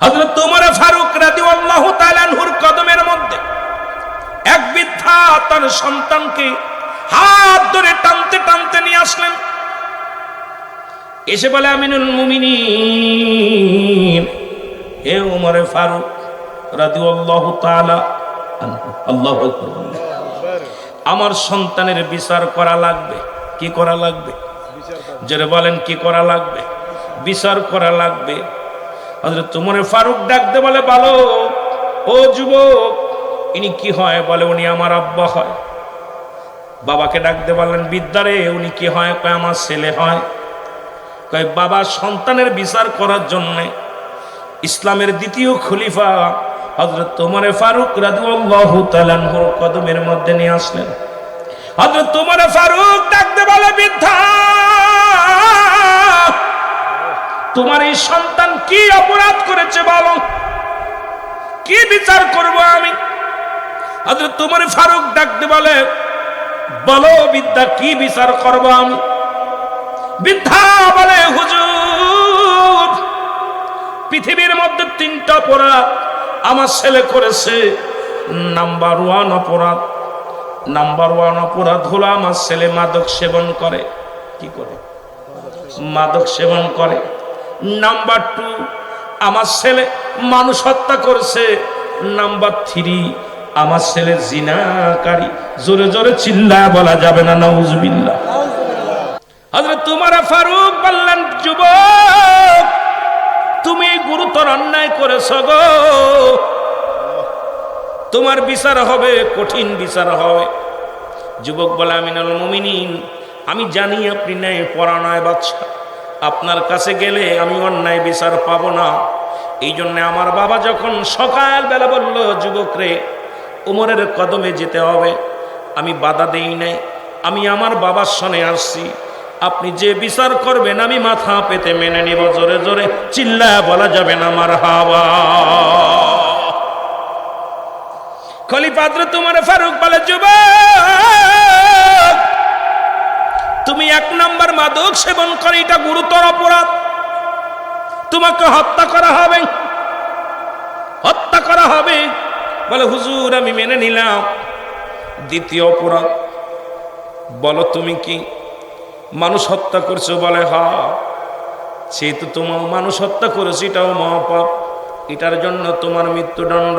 হযরত ওমর ফারুক রাদিয়াল্লাহু তাআলা আনহুর কদমের মধ্যে এক বৃদ্ধা তার সন্তানকে হাত ধরে টানতে টানতে নিয়ে আসলেন। এসে বলে, আমিনুল মুমিনিন, হে ওমর ফারুক রাদিয়াল্লাহু তাআলা আনহু, আল্লাহু আকবার, আমার সন্তানের বিচার করা লাগবে। কি করা লাগবে? যারা বলেন কি করা লাগবে? বিচার করা লাগবে। হযরত ওমর ফারুক ডাকতে বলে, বলো ও যুবক, ইনি কি হয়? বলে, উনি আমার আব্বা হয়। বাবাকে ডাকতে বললেন, বিদ্যারে উনি কি হয়? কয়, আমার ছেলে হয়। কয়, বাবা সন্তানের বিচার করার জন্য ইসলামের দ্বিতীয় খলিফা হযরত ওমর ফারুক রাদিয়াল্লাহু তাআলা আনহুর কদমের মধ্যে নিয়ে আসলেন। হযরত ওমর ফারুক ডাকতে বলে, বৃদ্ধা, তোমার এই সন্তান কি অপরাধ করেছে বলো, কি বিচার করব আমি? হযরত ওমর ফারুক ডাকতে বলে, বলো বৃদ্ধা, কি বিচার করব আমি? বৃদ্ধা বলে, হুজুর, পৃথিবীর মধ্যে 3টা অপরাধ আমার ছেলে করেছে। নাম্বার 1 অপরাধ হলো আমার ছেলে মাদক সেবন করে। কি করে? মাদক সেবন করে। নাম্বার 2, আমার ছেলে মানুষ হত্যা করছে। নাম্বার 3, আমার ছেলে জিনাকারী। জোরে জোরে চিল্লায় বলা যাবে না নাউজুবিল্লাহ। হযরত ওমর ফারুক বললেন, যুবক, তুমি গুরুতর অন্যায় করেছো গো, তোমার বিচার হবে, কঠিন বিচার হবে। যুবক বলে, আমিনুল মুমিনিন, আমি জানি আপনি ন্যায় পরায়ণ বাদশা, আপনার কাছে গেলে আমি অন্যায় বিচার পাবো না। এই জন্য আমার বাবা যখন সকালবেলা বলল, যুবক রে, ওমরের কদমে যেতে হবে, আমি বাধা দেই নাই। আমি আমার বাবার সনে আসছি, আপনি যে বিচার করবেন আমি মাথা পেতে মেনে নিব। জোরে জোরে চিল্লায় বলা যাবে না মারহাবা। খলিফা হযরত ওমর ফারুক বলে, যুবক, তুমি 1 নম্বর মাদক সেবন করে, এটা গুরুতর অপরাধ, তোমাকে হত্যা করা হবে, হত্যা করা হবে। বলে, হুজুর, আমি মেনে নিলাম। 2য় অপরাধ, বলো তুমি কি মানুষ হত্যা করছো? বলে, হ্যাঁ, সেহেতু তোমার মানুষ হত্যা করেছো, এটাও মহাপাপ, এটার জন্য তোমার মৃত্যুদণ্ড।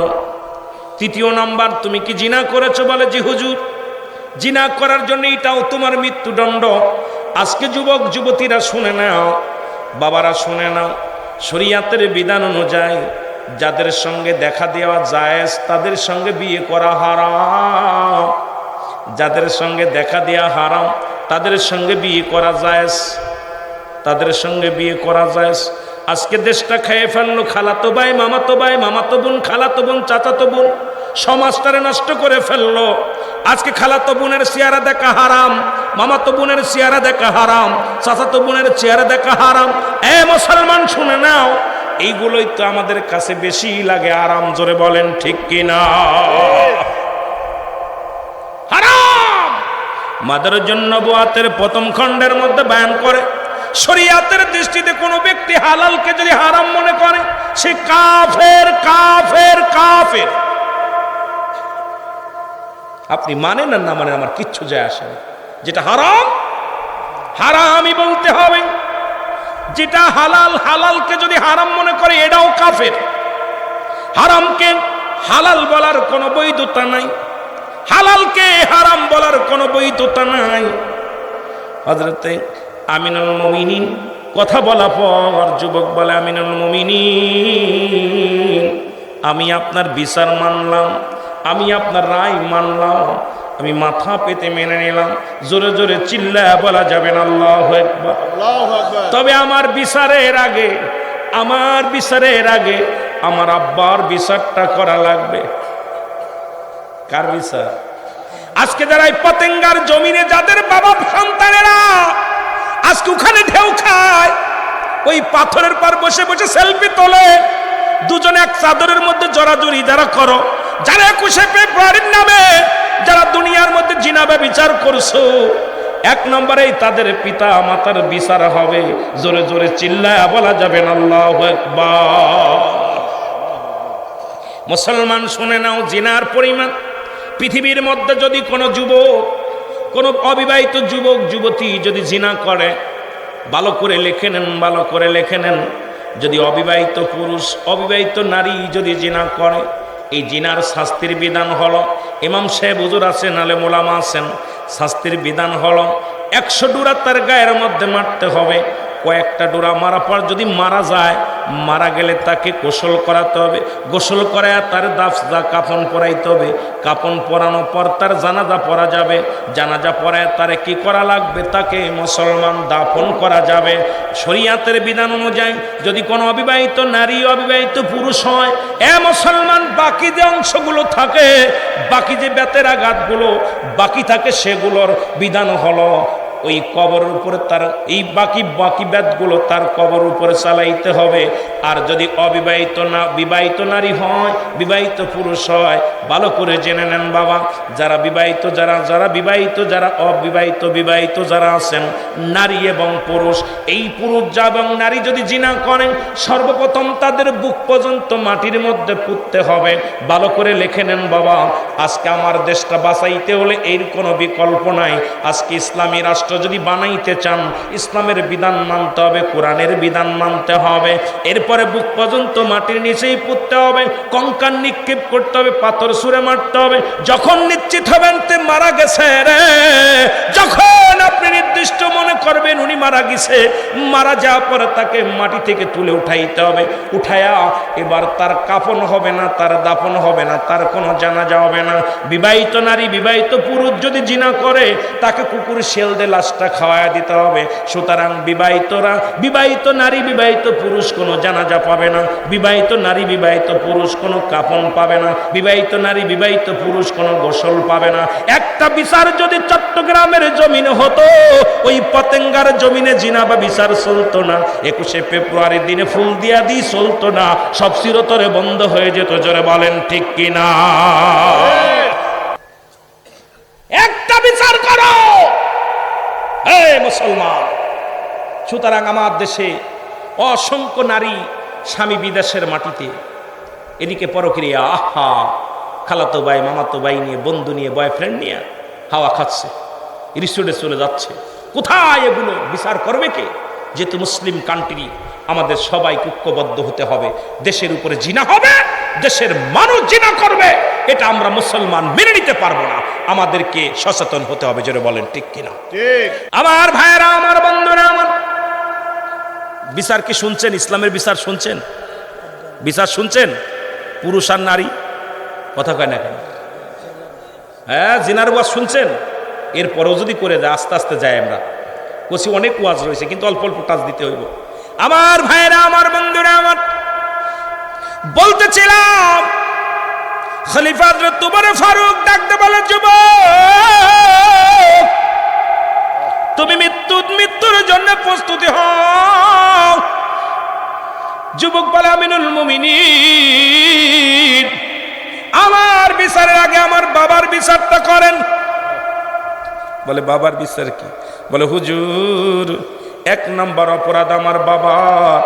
3য় নাম্বার, তুমি কি জিনা করেছো? বলে, জি হুজুর, জিনা করার জন্য এটাও তোমার মৃত্যুদণ্ড। আজকে যুবক যুবতীরা শুনে নাও, বাবারা শুনে নাও, শরীয়তের বিধান অনুযায়ী যাদের সঙ্গে দেখা দেওয়া জায়েজ তাদের সঙ্গে বিয়ে করা হারাম, যাদের সঙ্গে দেখা দেওয়া হারাম তাদের সঙ্গে বিয়ে করা জায়েজ, তাদের সঙ্গে বিয়ে করা জায়েজ। আজকে দেশটা খেয়ে ফেললো খালাতো ভাই, মামাতো ভাই, মামাতো বোন, খালাতো বোন, চাচাতো বোন, সমাজটারে নষ্ট করে ফেললো। আজকে খালাতো বোনের চেহারা দেখা হারাম, মামাতো বোনের চেহারা দেখা হারাম, চাচাতো বোনের চেহারা দেখা হারাম। এ মুসলমান শুনে নাও, এইগুলোই তো আমাদের কাছে বেশি লাগে আরাম। জোরে বলেন ঠিক কিনা? হারাম। মাদারুজ্জুন নবুয়াতের 1ম খণ্ডের মধ্যে বয়ান করে, শরীয়তের দৃষ্টিতে কোন ব্যক্তি হালালকে যদি হারাম মনে করে সে কাফের, কাফের, কাফের। আপনি মানেন আর না মানেন আমার কিচ্ছু যায় আসে না। যেটা হারাম হারামই বলতে হবে, যেটা হালাল হালালকে যদি হারাম মনে করে এটাও কাফের। হারামকে হালাল বলার কোনো বৈধতা নাই, হালালকে হারাম বলার কোনো বৈধতা নাই। হযরতে আমিনুল মুমিনিন কথা বলা পর যুবক বলে, আমিনুল মুমিনিন, আমি আপনার বিচার মানলাম, আমি আপনার রায় মানলাম, আমি মাথা পেতে মেনে নিলাম। জোরে জোরে চিল্লায়া বলা যাবে না আল্লাহু আকবার, আল্লাহু আকবার। তবে আমার বিচারের আগে, আমার বিচারের আগে আমার আব্বার বিচারটা করা লাগবে। কার বিচার? আজকে যারা এই পতেঙ্গার জমিনে যাদের বাবা সন্তানেরা আজকে ওখানে ঢেউ খায়, ওই পাথরের পর বসে বসে সেলফি তোলে, দুজনে এক চাদরের মধ্যে জড়াজড়ি যারা করো, যারা 21শে ফেব্রুয়ারির নামে যারা দুনিয়ার মধ্যে জিনা ব্যভিচার করছো, 1 নম্বরেই তাদের পিতা মাতার বিচার হবে। জোরে জোরে চিল্লায়া বলা যাবে না আল্লাহু আকবার। মুসলমান শুনে নাও, জিনার পরিমাণ পৃথিবীর মধ্যে যদি কোনো যুবক, কোনো অবিবাহিত যুবক যুবতী যদি জিনা করে, ভালো করে লিখে নেন, ভালো করে লিখে নেন, যদি অবিবাহিত পুরুষ অবিবাহিত নারী যদি জিনা করে, এই জিনার শাস্তির বিধান হলো, ইমাম সাহেব হুজুর আছেন, আলেম ওলামা আছেন, শাস্তির বিধান হলো 100 ডোরা তার গায়ের মধ্যে মারতে হবে। কয়েকটা ডোরা মারা পর যদি মারা যায়, মারা গেলে তাকে গোসল করাতে হবে, গোসল করায় তার দাফদা কাফন পরাইতে হবে, কাফন পরানোর পর তার জানাজা পড়া যাবে, জানাজা পড়ায় তারে কি করা লাগবে, তাকে মুসলমান দাফন করা যাবে শরীয়তের বিধান অনুযায়ী। যদি কোনো অবিবাহিত নারী অবিবাহিত পুরুষ হয়, মুসলমান বাকি যে অংশগুলো থাকে, বাকি যে বেতের আঘাতগুলো বাকি থাকে, সেগুলোর বিধান হলো ওই কবরের উপরে তার এই বাকি বেতগুলো তার কবর উপরে চালাইতে হবে। আর যদি বিবাহিত নারী হয়, বিবাহিত পুরুষ হয়, ভালো করে জেনে নেন বাবা, যারা বিবাহিত, যারা বিবাহিত, যারা অবিবাহিত, বিবাহিত যারা আছেন নারী এবং পুরুষ, এই পুরুষ এবং নারী যদি জিনা করেন, সর্বপ্রথম তাদের বুক পর্যন্ত মাটির মধ্যে পুঁততে হবে। ভালো করে লিখে নেন বাবা, আজকে আমার দেশটা বাঁচাইতে হলে এর কোনো বিকল্প নাই। আজকে ইসলামী রাষ্ট্র যদি বানাইতে চান, ইসলামের বিধান মানতে হবে, কোরআনের বিধান মানতে হবে। এরপরে বুক পর্যন্ত মাটির নিচেই পুঁততে হবে, কঙ্কাল নিক্ষেপ করতে হবে, পাথর ছুঁড়ে মারতে হবে। যখন নিশ্চিত হবেন তে মারা গেছে রে, যখন আপনি নির্দিষ্ট মনে করবেন উনি মারা গেছে, মারা যাওয়ার পরে তাকে মাটি থেকে তুলে উঠাইতে হবে। উঠায়া এবার তার কাফন হবে না, তার দাফন হবে না, তার কোনো জানাজা হবে না। বিবাহিত নারী বিবাহিত পুরুষ যদি জিনা করে, তাকে কুকুর শেল দিয়ে লাশটা খাওয়ায় দিতে হবে। সুতরাং বিবাহিত নারী বিবাহিত পুরুষ কোনো জানাজা পাবে না, বিবাহিত নারী বিবাহিত পুরুষ কোনো কাফন পাবে না, বিবাহিত নারী বিবাহিত পুরুষ কোনো গোসল পাবে না। একটা বিচার যদি চট্টগ্রামের জমিনে হতো, ওই পতেঙ্গার জমিনে জিনা বা বিচার চলতো না, 21শে ফেব্রুয়ারির দিনে ফুল দিয়া দিই চলতো না, সব চিরতরে বন্ধ হয়ে যেত। জোরে বলেন ঠিক কিনা? একটা বিচার করো হে মুসলমান। সুতরাং আমার দেশে অসংখ্য নারী স্বামী বিদেশের মাটিতে, এদিকে পরক্রিয়া, আহা, খালাতো ভাই মামাতো ভাই নিয়ে, বন্ধু নিয়ে, বয়ফ্রেন্ড নিয়ে হাওয়া খাচ্ছে, রিসোর্টে চলে যাচ্ছে। কোথায় এগুলো বিচার করবে কে? যেহেতু মুসলিম কান্ট্রি, আমাদের সবাই ঐক্যবদ্ধ হতে হবে। দেশের উপরে জিনা হবে, দেশের মানুষ জিনা করবে, এটা আমরা মুসলমান মেনে নিতে পারবো না। আমাদেরকে সচেতন হতে হবে। জোরে বলেন ঠিক কিনা? আমার ভাইয়েরা, আমার বন্ধুরা, আমার বিচার কি শুনছেন? ইসলামের বিচার শুনছেন? বিচার শুনছেন? পুরুষ আর নারী, কথা কয় না কেন? হ্যাঁ, জিনার ওয়াজ শুনছেন? এরপরেও যদি করে যায়, আস্তে আস্তে যায়। আমরা বলছি অনেক ওয়াজ রয়েছে, কিন্তু অল্প অল্প টাচ দিতে হইব। আমার ভাইয়েরা, আমার বন্ধুরা, আমার বলতেছিলাম, খলিফা হযরত ওমর ফারুক ডাকতে বলে, যুবক, তুমি মৃত্যুর জন্য প্রস্তুতি হও। যুবক বলে, আমিনুল মুমিনিন, আমার বিচারের আগে আমার বাবার বিচারটা করেন। বলে, বাবার বিচার কি? বলে, হুজুর, 1 নম্বর অপরাধ আমার বাবার,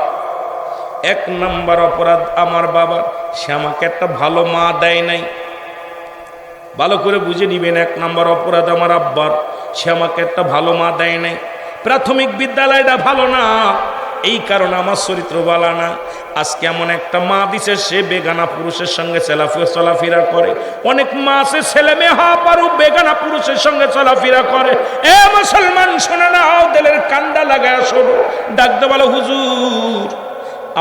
1 নম্বর অপরাধ আমার বাবার, সে আমাকে একটা ভালো মা দেয় নাই। ভালো করে বুঝে নিবেন, 1 নম্বর অপরাধ আমার আব্বার, সে আমাকে একটা ভালো মা দেয় নাই। প্রাথমিক বিদ্যালয়টা ভালো না, এই কারণে আমার চরিত্র ভালো না। আজকে এমন একটা মা দিছে, সে বেগানা পুরুষের সঙ্গে চলাফেরা করে। অনেক মা আছে ছেলে মেয়ে হওয়া পারু বেগানা পুরুষের সঙ্গে চলাফেরা করে। এ মুসলমান, শোনে না, দিলের কান্দা লাগায় শোনো। ডাকতে বলো, হুজুর,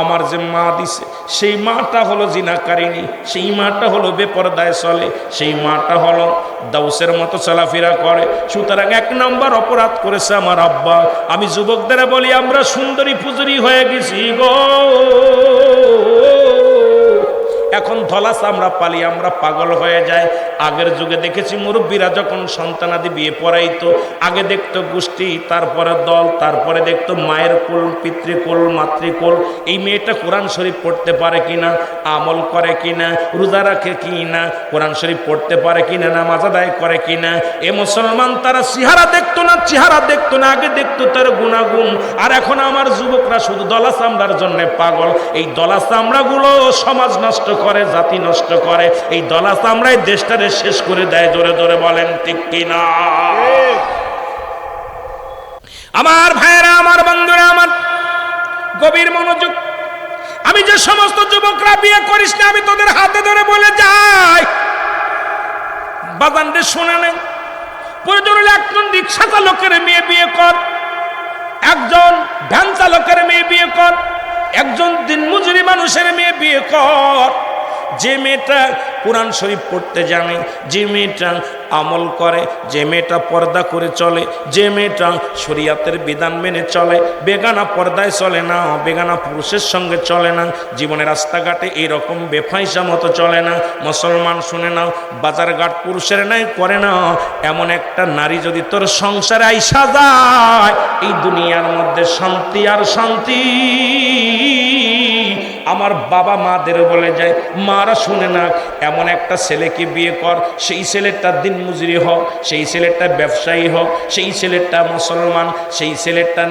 আমার যে মা দিছে, সেই মাটা হলো জিনাকারিনী, সেই মাটা হলো বেপরদায় চলে, সেই মাটা হলো দাউসের মতো চলাফেরা করে। সুতরাং 1 নম্বর অপরাধ করেছে আমার আব্বা। আমি যুবকদের বলি, আমরা সুন্দরী পুজুরি হয়ে গেছি গো। এখন ধলা চামড়া পালি, আমরা পাগল হয়ে যাই। আগের যুগে দেখেছি মুরব্বীরা যখন সন্তানাদি বিয়ে পড়াইতো আগে দেখতো গোষ্ঠী, তারপরে দল, তারপরে দেখতো মায়ের কোল, পিতৃকোল, মাতৃকোল। এই মেয়েটা কোরআন শরীফ পড়তে পারে কিনা, আমল করে কিনা, রোজা রাখে কিনা, কোরআন শরীফ পড়তে পারে কিনা, নামাজ আদায় করে কিনা। এ মুসলমান তারা চেহারা দেখতো না, চেহারা দেখতো না, আগে দেখতো তার গুণাগুণ। আর এখন আমার যুবকরা শুধু দলা চামড়ার জন্য পাগল। এই দলা চামড়াগুলো সমাজ নষ্ট করে, জাতি নষ্ট করে। এই দলা চামড়ায় দেশটারে শেষ করে দেয়। জোরে জোরে বলেন ঠিক কিনা? আমার ভাইয়েরা, আমার বন্ধুরা, আমার গভীর মনোযোগ। আমি যে সমস্ত যুবকরা বিয়ে করিস না, আমি তোদের হাতে ধরে বলে যাই, বাজানরে শুনে নেন। প্রয়োজন হলে একজন রিক্সা চালকের মেয়ে বিয়ে কর, একজন ভ্যান চালকের মেয়ে বিয়ে কর, একজন দিনমজুরি মানুষের মেয়ে বিয়ে কর। যে মেয়েটা কোরআন শরীফ পড়তে জানে, যে মেয়েটা আমল করে, যে মেয়েটা পর্দা করে চলে, যে মেয়েটা শরীয়তের বিধান মেনে চলে, বেগানা পর্দায় চলে না, বেগানা পুরুষের সঙ্গে চলে না, জীবনের রাস্তাঘাটে এইরকম বেফাইসা মতো চলে না। মুসলমান শুনে নাও, বাজারঘাট পুরুষের নাই করে না, এমন একটা নারী যদি তোর সংসারে আইসা যায়, এই দুনিয়ার মধ্যে শান্তি আর শান্তি। আমার বাবা মাদের বলে যায়, মারা শুনে না, এমন একটা ছেলেকে বিয়ে কর, সেই ছেলেটা দিনমজুরি হোক, সেই ছেলেটা ব্যবসায়ী হোক, সেই ছেলেটা মুসলমান, সেই ছেলেটা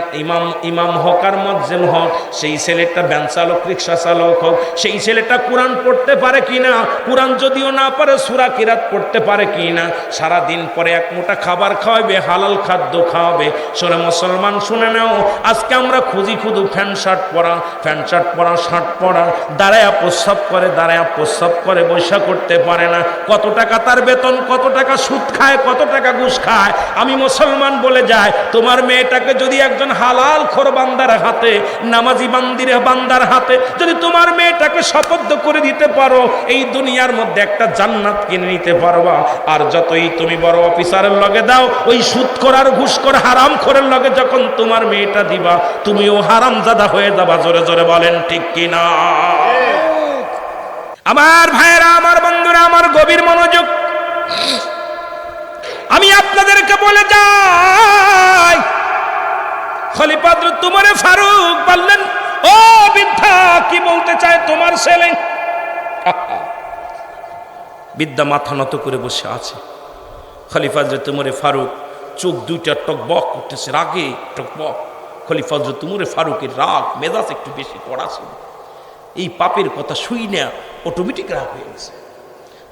ইমাম হোক আর মুয়াজ্জিন হোক, সেই ছেলেটা ভ্যান চালক, রিক্সা চালক হোক, সেই ছেলেটা কোরআন পড়তে পারে কিনা, কোরআন যদিও না পারে সূরা কিরাত পড়তে পারে কিনা, সারা দিন পরে এক মুঠা খাবার খাওয়াবে, হালাল খাদ্য খাওয়াবে। শোনে মুসলমান শুনে নাও, আজকে আমরা খুঁজি শুধু প্যান্ট শার্ট পরা, প্যান্ট শার্ট পরা, শার্ট পরা, দাঁড়ায়া প্রস্রাব করে, দাঁড়ায়া প্রস্রাব করে, বৈশা করতে পারে না। কত টাকা তার বেতন, কত টাকা সুদ খায়, কত টাকা ঘুষ খায়। আমি মুসলমান বলে যাই, তোমার মেয়েটাকে যদি একজন হালাল খোর বান্দার হাতে, নামাজি বান্দার হাতে যদি তোমার মেয়েটাকে শপথ করে দিতে পারো, এই দুনিয়ার মধ্যে একটা জান্নাত কিনে নিতে পারবা। আর যতই তুমি বড় অফিসারের লগে দাও, ওই সুদ করার, ঘুষ কর, হারাম খোরের লগে যখন তোমার মেয়েটা দিবা, তুমিও হারামজাদা হয়ে যাবা। জোরে জোরে বলেন ঠিক কিনা? আমার ভাইয়েরা, আমার বন্ধুরা, আমার গভীর মনোযোগ। আমি আপনাদেরকে বলে যাই, খলিফা হযরত উমর ফারুক বললেন, ও বৃদ্ধা, কি বলতে চায় তোমার ছেলে? বৃদ্ধা মাথা নত করে বসে আছে। খলিফা হযরত উমর ফারুক চোখ দুইটা টকবক করতেছে, রাগে টকবক। খলিফা হযরত উমর ফারুকের রাগ, মেজাজ একটু বেশি কড়া ছিল। এই পাপের কথা শুই না, অটোমেটিক রাগ হয়ে গেছে।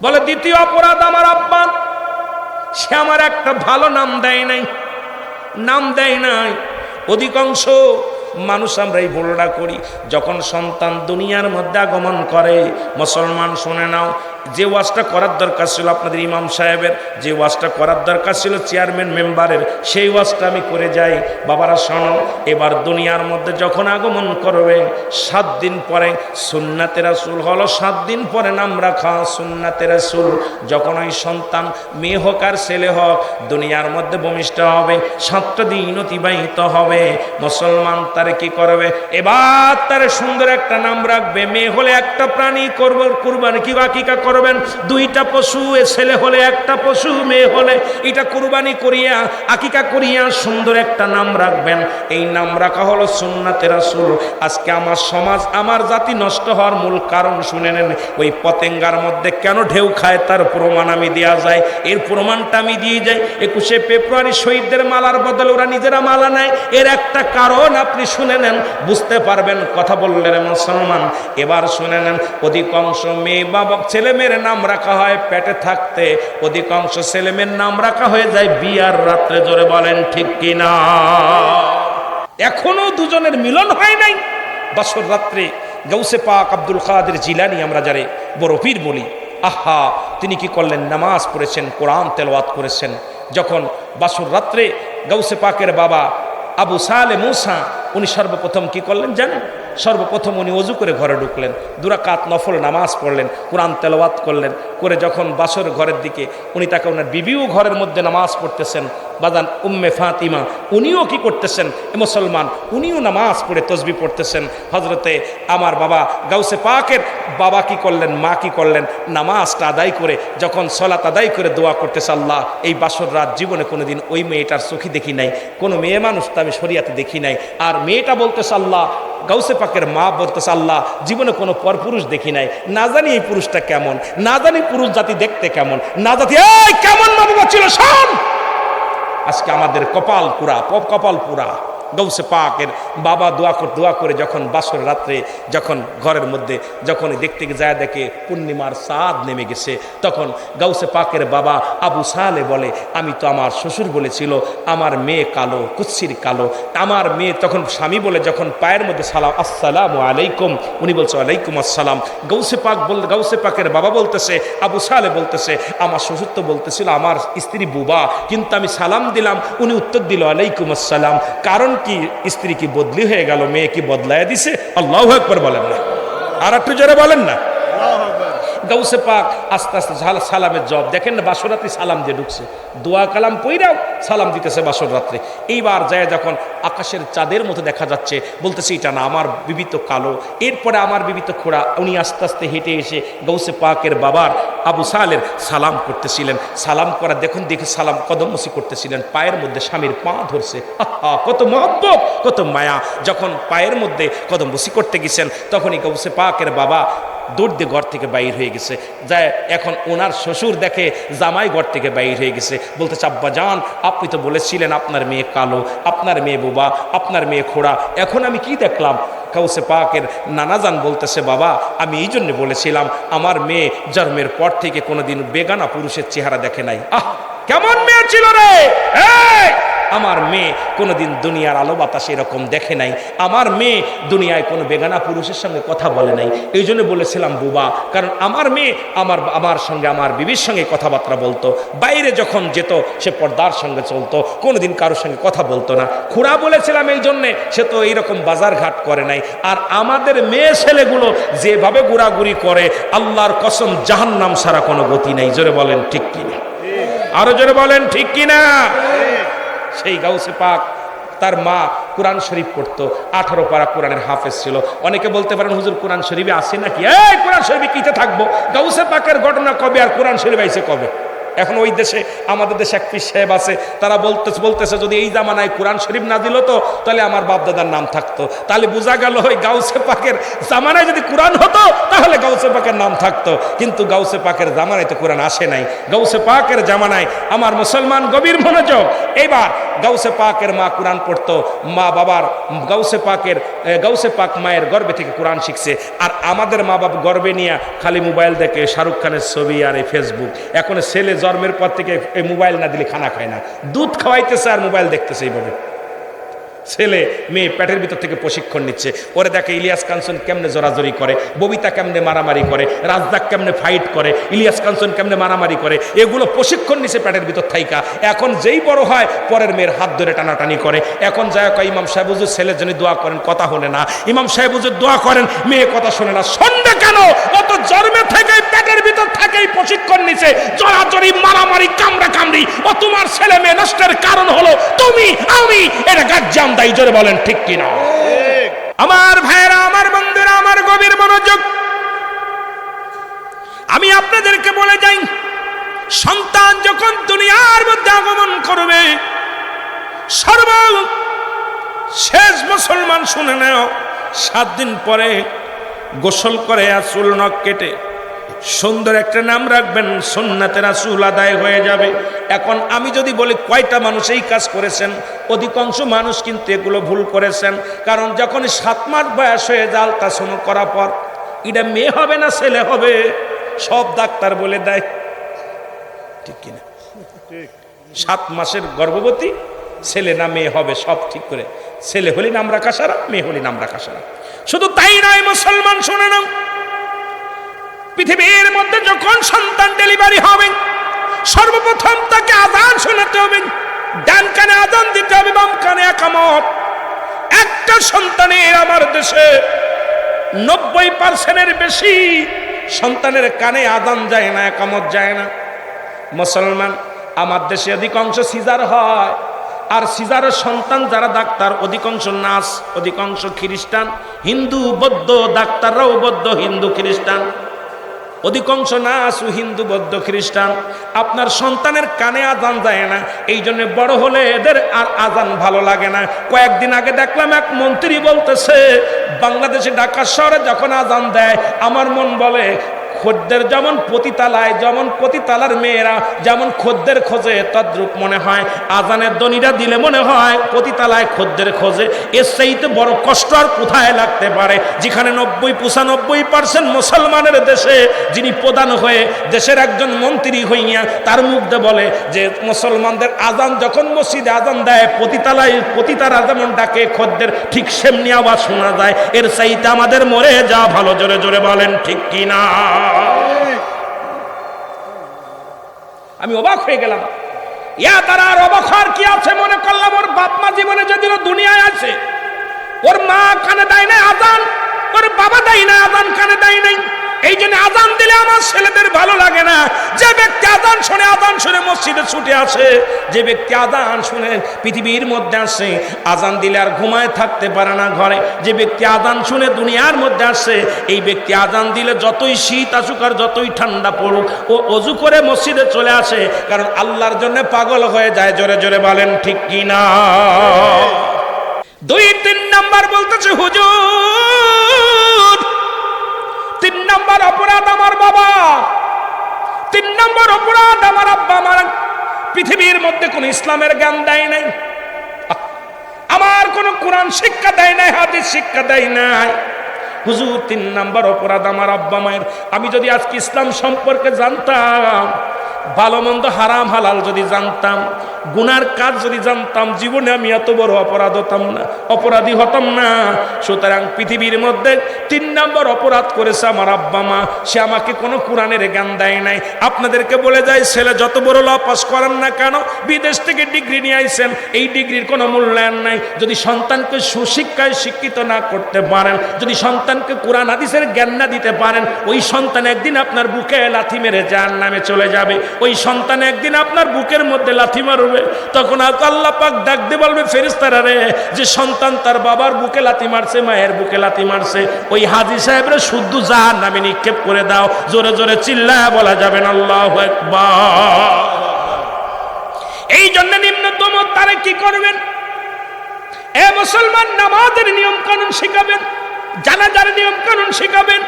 বলে, দ্বিতীয় অপরাধ, আমার আব্বা, সে আমার একটা ভালো নাম দেয় নাই, নাম দেয় নাই। অধিকাংশ মানুষ আমরা এই ভুলটা করি, যখন সন্তান দুনিয়ার মধ্যে আগমন করে। মুসলমান শুনে নাও, যে ওয়াজটা করার দরকার ছিল আপনাদের ইমাম সাহেবের, যে ওয়াজটা করার দরকার ছিল চেয়ারম্যান মেম্বারের, সেই ওয়াজটা আমি করে যাই। বাবারা শোনো, এবার দুনিয়ার মধ্যে যখন আগমন করবে, 7 দিন পরে সুন্নাতে রাসূল হলো, 7 দিন পরে নাম রাখা সুন্নাতে রাসূল। যখন ওই সন্তান মেয়ে হোক আর ছেলে হোক দুনিয়ার মধ্যে ভূমিষ্ঠ হবে, 7টা দিন অতিবাহিত হবে। মুসলমান তারে কি করবে? এবার তারে সুন্দর একটা নাম রাখবে। মেয়ে হলে একটা প্রাণী করবে, কুরবানি কি আকিকা করবেন, 2টা পশু, ছেলে হলে একটা পশু, মেয়ে হলে এটা কুরবানি করিয়া, আকিকা করিয়া সুন্দর একটা নাম রাখবেন। এই নাম রাখা হলো সুন্নাতে রাসূল। আজকে আমার সমাজ, আমার জাতি নষ্ট হওয়ার মূল কারণ শুনে নেন। ওই পতেঙ্গার মধ্যে কেন ঢেউ খায় তার প্রমাণ আমি দেওয়া যায়, এর প্রমাণটা আমি দিয়ে যাই। 21শে ফেব্রুয়ারি শহীদদের মালার বদলে ওরা নিজেরা মালা নেয়, এর একটা কারণ আপনি শুনে নেন, বুঝতে পারবেন। কথা বললেন মুসলমান। এবার শুনে নেন, অধিকাংশ মেয়ে বাবা ছেলে মেয়ের নাম রাখা হয় পেটে থাকতে, অধিকাংশ ছেলে মেয়ের নাম রাখা হয়ে যায় বিয়ার রাত্রে। জোরে বলেন ঠিক কিনা? এখনো দুজনের মিলন হয় নাই। বাসর রাত্রে গৌসে পাক আব্দুল কাদের জিলানী, আমরা যারে বড় পীর বলি, আহা, তিনি কি করলেন? নামাজ পড়েছেন, কোরআন তেলাওয়াত করেছেন। যখন বাসর রাত্রে গৌসে পাকের বাবা আবু সালে মুসা, উনি সর্বপ্রথম কি করলেন জানেন? সর্বপ্রথম উনি ওযু করে ঘরে ঢুকলেন, 2 রাকাত নফল নামাজ পড়লেন, কোরআন তেলাওয়াত করলেন। করে যখন বাসর ঘরের দিকে উনি তাকে, ওনার বিবিও ঘরের মধ্যে নামাজ পড়তেছেন, বাজান উম্মে ফাতিমা, উনিও কি করতেছেন মুসলমান, উনিও নামাজ পড়ে তসবি পড়তেছেন। হজরতে আমার বাবা গাউসে পাকের বাবা কি করলেন, মা কি করলেন, নামাজটা আদায় করে যখন সলাত আদায় করে দোয়া করতেছে, আল্লাহ এই বাসর রাত জীবনে কোনোদিন ওই মেয়েটার চোখে দেখি নাই, কোনো মেয়ে মানুষ তো আমি শরিয়াতে দেখি নাই। আর মেয়েটা বলতেছে আল্লাহ, গাউসে পাকের মা বলতেছে আল্লাহ জীবনে কোনো পরপুরুষ দেখি নাই, না জানি এই পুরুষটা কেমন, না জানি পুরুষ জাতি দেখতে কেমন, না জাতি এই কেমন মা বাবা ছিল শোন। আজকে আমাদের কপাল পুরা। গাউসে পাকের বাবা দোয়া করে যখন বাসর রাত্রে যখন ঘরের মধ্যে যখন দেখতে যায় দেখে পূর্ণিমার চাঁদ নেমে গেছে, তখন গাউসে পাকের বাবা আবু সালে বলে, আমি তো আমার শ্বশুর বলেছিল আমার মেয়ে কালো, কুচ্ছির কালো, আমার মেয়ে তখন স্বামী বলে যখন পায়ের মধ্যে সালাম আসসালামু আলাইকুম, উনি বলছে ওয়ালাইকুম আসসালাম। গাউসে পাকের বাবা বলতেছে, আবু সালে বলতেছে আমার শ্বশুর তো বলতেছিল আমার স্ত্রী বুবা, কিন্তু আমি সালাম দিলাম, উনি উত্তর দিল ওয়ালাইকুম আসসালাম। কারণ কি স্ত্রী কি বদলি হয়ে গেল, মেয়ে কি বদলায় দিছে? আল্লাহু আকবার বলেন না, আর একটু জোরে বলেন না। গাউসে পাক আস্তে আস্তে সালামের জব দেখেন না, বাসর রাত্রে সালাম দিয়ে ঢুকছে, দোয়া কালাম পইরাও সালাম দিতেছে বাসর রাত্রে। এইবার যায় যখন আকাশের চাঁদের মতো দেখা যাচ্ছে, বলতেছে এটা না, আমার বিবি তো কালো। এরপরে আমার বিবি তো খোড়া। উনি আস্তে আস্তে হেঁটে এসে গাউসে পাকের বাবার আবু সালের সালাম করতেছিলেন। সালাম করা দেখুন দেখে সালাম কদমমসি করতেছিলেন, পায়ের মধ্যে স্বামীর পা ধরছে, আহা কত মহব্বত, কত মায়া। যখন পায়ের মধ্যে কদমমসি করতে গেছেন তখনই গাউসে পাকের বাবা দৌড় দিয়ে ঘর থেকে বাইর হয়ে গেছে। যায় এখন ওনার শ্বশুর দেখে জামাই ঘর থেকে বাইর হয়ে গেছে, বলতেছে আব্বা জান আপনি তো বলেছিলেন আপনার মেয়ে কালো, আপনার মেয়ে বোবা, আপনার মেয়ে খোড়া, এখন আমি কি দেখলাম? গাউসে পাকের নানাজান বলতেছে বাবা আমি এই জন্য বলেছিলাম আমার মেয়ে জন্মের পর থেকে কোনোদিন বেগানা পুরুষের চেহারা দেখে নাই। আহ কেমন মেয়ে ছিল রে, আমার মেয়ে কোনোদিন দুনিয়ার আলো বাতাস এরকম দেখে নাই, আমার মেয়ে দুনিয়ায় কোনো বেগানা পুরুষের সঙ্গে কথা বলে নাই, এই জন্য বলেছিলাম বুবা। কারণ আমার মেয়ে আমার সঙ্গে আমার বিবির সঙ্গে কথাবার্তা বলতো, বাইরে যখন যেত সে পর্দার সঙ্গে চলতো, কোনোদিন কারোর সঙ্গে কথা বলতো না। খুড়া বলেছিলাম এই জন্যে, সে তো এইরকম বাজার ঘাট করে নাই। আর আমাদের মেয়ে ছেলেগুলো যেভাবে ঘোরাঘুরি করে আল্লাহর কসম জাহান্নাম ছাড়া কোনো গতি নাই। জোরে বলেন ঠিক কিনা, আরো জোরে বলেন ঠিক কিনা। সেই গাউসে পাক তার মা কোরআন শরীফ পড়তো, 18 পারা কোরআনের হাফেজ ছিল। অনেকে বলতে পারেন হুজুর কোরআন শরীফে আছে নাকি? এই কোরআন শরীফে কিতে থাকবো, গাউসে পাকের ঘটনা কবে আর কোরআন শরীফ আইছে কবে? এখন ওই দেশে আমাদের দেশে এক পীর সাহেব আছে, তারা বলতেছে যদি এই জামানায় কোরআন শরীফ না দিল তো তাহলে আমার বাপদাদার নাম থাকতো। তাহলে বোঝা গেল ওই গাউসে পাকের জামানায় যদি কোরআন হতো তাহলে গাউসে পাকের নাম থাকতো, কিন্তু গাউসে পাকের জামানায় তো কোরআন আসে নাই। গাউসে পাকের জামানায় আমার মুসলমান গভীর মনোযোগ, এইবার গাউসে পাকের মা কোরআন পড়তো, মা বাবার গাউসে পাক মায়ের গর্ভে থেকে কোরআন শিখছে। আর আমাদের মা বাবা গর্বে নিয়ে খালি মোবাইল দেখে, শাহরুখ খানের ছবি আর এই ফেসবুক। এখন ছেলে জন্মের পর থেকে এই মোবাইল না দিলে খানা খায় না, দুধ খাওয়াইতেছে আর মোবাইল দেখতেছে। এইভাবে ছেলে মেয়ে পেটের ভিতর থেকে প্রশিক্ষণ নিচ্ছে। ওরে দেখে ইলিয়াস কাঞ্চন কেমনে জোরাজোরি করে, ববিতা কেমনে মারামারি করে, রাজদাক কেমনে ফাইট করে, ইলিয়াস কাঞ্চন কেমনে মারামারি করে, এগুলো প্রশিক্ষণ নিচ্ছে পেটের ভিতর থাইকা। এখন যেই বড় হয় পরের মেয়ের হাত ধরে টানাটানি করে। এখন যায় কয় ইমাম সাহেব হুজুর ছেলের জন্য দোয়া করেন, কথা শোনে না। ইমাম সাহেব হুজুর দোয়া করেন, মেয়ে কথা শোনে না। সন্ধ্যা কেন? অত জন্মে থেকে পেটের ভিতর থেকেই প্রশিক্ষণ নিচ্ছে, জোরাজোরি মারামারি কামড়া কামড়ি। ও তোমার ছেলে মেয়ে নষ্টের কারণ হলো তুমি, আমি, এটা গাজ্জাম দায়ী। জোরে বলেন ঠিক কিনা। আমার ভাইরা, আমার বন্ধুরা, আমার গভীর মনোযোগ, আমি আপনাদেরকে বলে যাই, সন্তান যখন দুনিয়ার মধ্যে আগমন করবে সর্বশেষ মুসলমান শুনে নাও, 7 দিন পরে গোসল করে আর চুল নখ কেটে সুন্দর একটা নাম রাখবেন, সুন্নাতে রাসূল আদায় হয়ে যাবে। এখন আমি যদি বলি কয়টা মানুষ এই কাজ করেছেন, অধিকাংশ মানুষ কিন্তু এগুলো ভুল করেছেন। কারণ যখন 7 মাস বয়স হয়ে যায় আলট্রাসাউন্ড করার পর এটা মেয়ে হবে না ছেলে হবে সব ডাক্তার বলে দেয়, ঠিক কিনা? 7 মাসের গর্ভবতী ছেলে না মেয়ে হবে সব ঠিক করে, ছেলে হলি নাম রাখা সারা, মেয়ে হলি নাম রাখা সারা। শুধু তাই নয় মুসলমান শুনে নাও, পৃথিবীর মধ্যে যখন সন্তান ডেলিভারি হবে সর্বপ্রথম তাকে আযান শোনাতে হবে, ডান কানে আযান দিতে হবে, বাম কানে ইকামত। একটা সন্তানের আমার দেশে 90% বেশি সন্তানের কানে আযান যায় না, ইকামত যায় না। মুসলমান আমার দেশে অধিকাংশ সিজার হয়, আর সিজারের সন্তান যারা ডাক্তার অধিকাংশ নার্স, অধিকাংশ খ্রিস্টান, হিন্দু বৌদ্ধ, ডাক্তাররাও বৌদ্ধ হিন্দু খ্রিস্টান, অধিকাংশ নার্স হিন্দু বৌদ্ধ খ্রিস্টান। আপনার সন্তানের কানে আজান যায় না, এই জন্য বড় হলে এদের আর আজান ভালো লাগে না। কয়েকদিন আগে দেখলাম এক মন্ত্রী বলতেছে, বাংলাদেশে ঢাকা শহরে যখন আজান দেয় আমার মন বলে খদ্দের যেমন পতিতালায়, যেমন পতিতালার মেয়েরা যেমন খদ্দের খোঁজে, তদ্রূপ মনে হয় আজানের ধ্বনিটা দিলে মনে হয় পতিতালায় খদ্দের খোঁজে। এর চাইতে বড় কষ্ট আর কোথায় লাগতে পারে, যেখানে 90-95% মুসলমানের দেশে যিনি প্রধান হয়ে দেশের একজন মন্ত্রী হইয়া তার মুখ দিয়ে বলে যে মুসলমানদের আজান যখন মসজিদে আজান দেয় পতিতালায় পতিতারা যেমন ডাকে খদ্দের ঠিক সেমনি আওয়াজ শোনা যায়। এর চাইতে আমাদের মরে যা ভালো। জোরে জোরে বলেন ঠিক কিনা? আমি অবাক হয়ে গেলাম। ইয়া তারা আর অবাক হওয়ার কি আছে? মনে করলাম ওর বাপ মা জীবনে যদি দুনিয়ায় আছে, ওর মা কানে দেয় না আজান, ওর বাবা দেয় না আজান, কানে দেয় নাই। এই জন্য আজান দিলে আমার ছেলেদের ভালো লাগে না। যে ব্যক্তি আজান শুনে মসজিদে ছুটে আসে, যে ব্যক্তি আজান শুনে পৃথিবীর মধ্যে আসে, আজান দিলে আর ঘুমায় থাকতে পারে না ঘরে। যে ব্যক্তি আজান শুনে দুনিয়ার মধ্যে আসে, এই ব্যক্তি আজান দিলে যতই শীত আসুক আর যতই ঠান্ডা পড়ুক ও অজু করে মসজিদে চলে আসে, কারণ আল্লাহর জন্য পাগল হয়ে যায়। জোরে জোরে বলেন ঠিক কিনা? 2-3 নাম্বার বলতেছে হুজুর, 3 নাম্বার অপরাধ আমার বাবা, 3 নাম্বার অপরাধ আমার আব্বা আমার পৃথিবীর মধ্যে কোন ইসলামের জ্ঞান দেয় নাই, আমার কোন কোরআন শিক্ষা দেয় নাই, হাদিস শিক্ষা দেয় নাই। হুজুর 3 নাম্বার অপরাধ আমার আব্বা মায়ের। আমি যদি আজকে ইসলাম সম্পর্কে জানতাম, ভালো মন্দ হারাম হালাল যদি জানতাম, গুনার কাজ যদি জানতাম, জীবনে আমি এত বড় অপরাধী হতাম না। সুতরাং পৃথিবীর মধ্যে 3 নম্বর অপরাধ করেছে আমার আব্বা মা। সে আমাকে কোনো কোরআনের জ্ঞান দেয় নাই। আপনাদেরকে বলে যায়, ছেলে যত বড় ল পাস করেন না কেন, বিদেশ থেকে ডিগ্রি নিয়ে আইছেন, এই ডিগ্রির কোনো মূল্যায়ন নাই। যদি সন্তানকে সুশিক্ষায় শিক্ষিত না করতে পারেন, যদি সন্তানকে কোরআন হাদিসের জ্ঞান না দিতে পারেন, ওই সন্তান একদিন আপনার বুকে লাথি মেরে জাহান্নামে চলে যাবে। ওই সন্তান একদিন আপনার বুকের মধ্যে লাথি মারবে। তখন আল্লাহ পাক ডাক দিয়ে বলবে, ফেরেশতারা রে, যে সন্তান তার বাবার বুকে লাথি মারছে, মায়ের বুকে লাথি মারছে, ওই হাজী সাহেবরে শুদ্ধ জাহান্নামে নিক্ষেপ করে দাও। জোরে জোরে চিল্লায় বলা যাবে না আল্লাহু আকবার। এই জন্য নিম্নতম তারে কি করবেন? এ মুসলমান, নামাজের নিয়ম কানুন শিখাবেন, জানাজার নিয়ম কানুন শিখাবেন,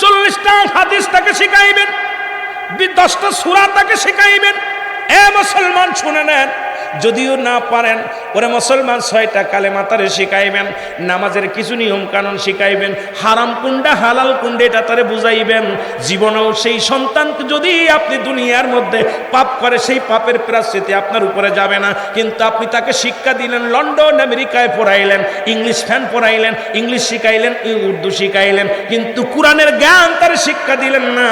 40টা হাদিস তাকে শিখাইবেন, 10টা সূরা তাকে শিখাইবেন। এ মুসলমান শুনে নেন, যদিও না পারেন ওরে মুসলমান 6টা কালেমা তারে শিখাইবেন, নামাজের কিছু নিয়ম কানুন শিখাইবেন, হারাম কুন্ডা হালাল কুন্ডা এটা তারে বুঝাইবেন। জীবনেও সেই সন্তানকে যদি আপনি দুনিয়ার মধ্যে পাপ করে, সেই পাপের প্রায়শ্চিত্তে আপনার উপরে যাবে না। কিন্তু আপনি তাকে শিক্ষা দিলেন, লন্ডন আমেরিকায় পড়াইলেন, ইংলিশ ফ্যান পড়াইলেন, ইংলিশ শিখাইলেন, উর্দু শিখাইলেন, কিন্তু কোরআনের জ্ঞান তারে শিক্ষা দিলেন না,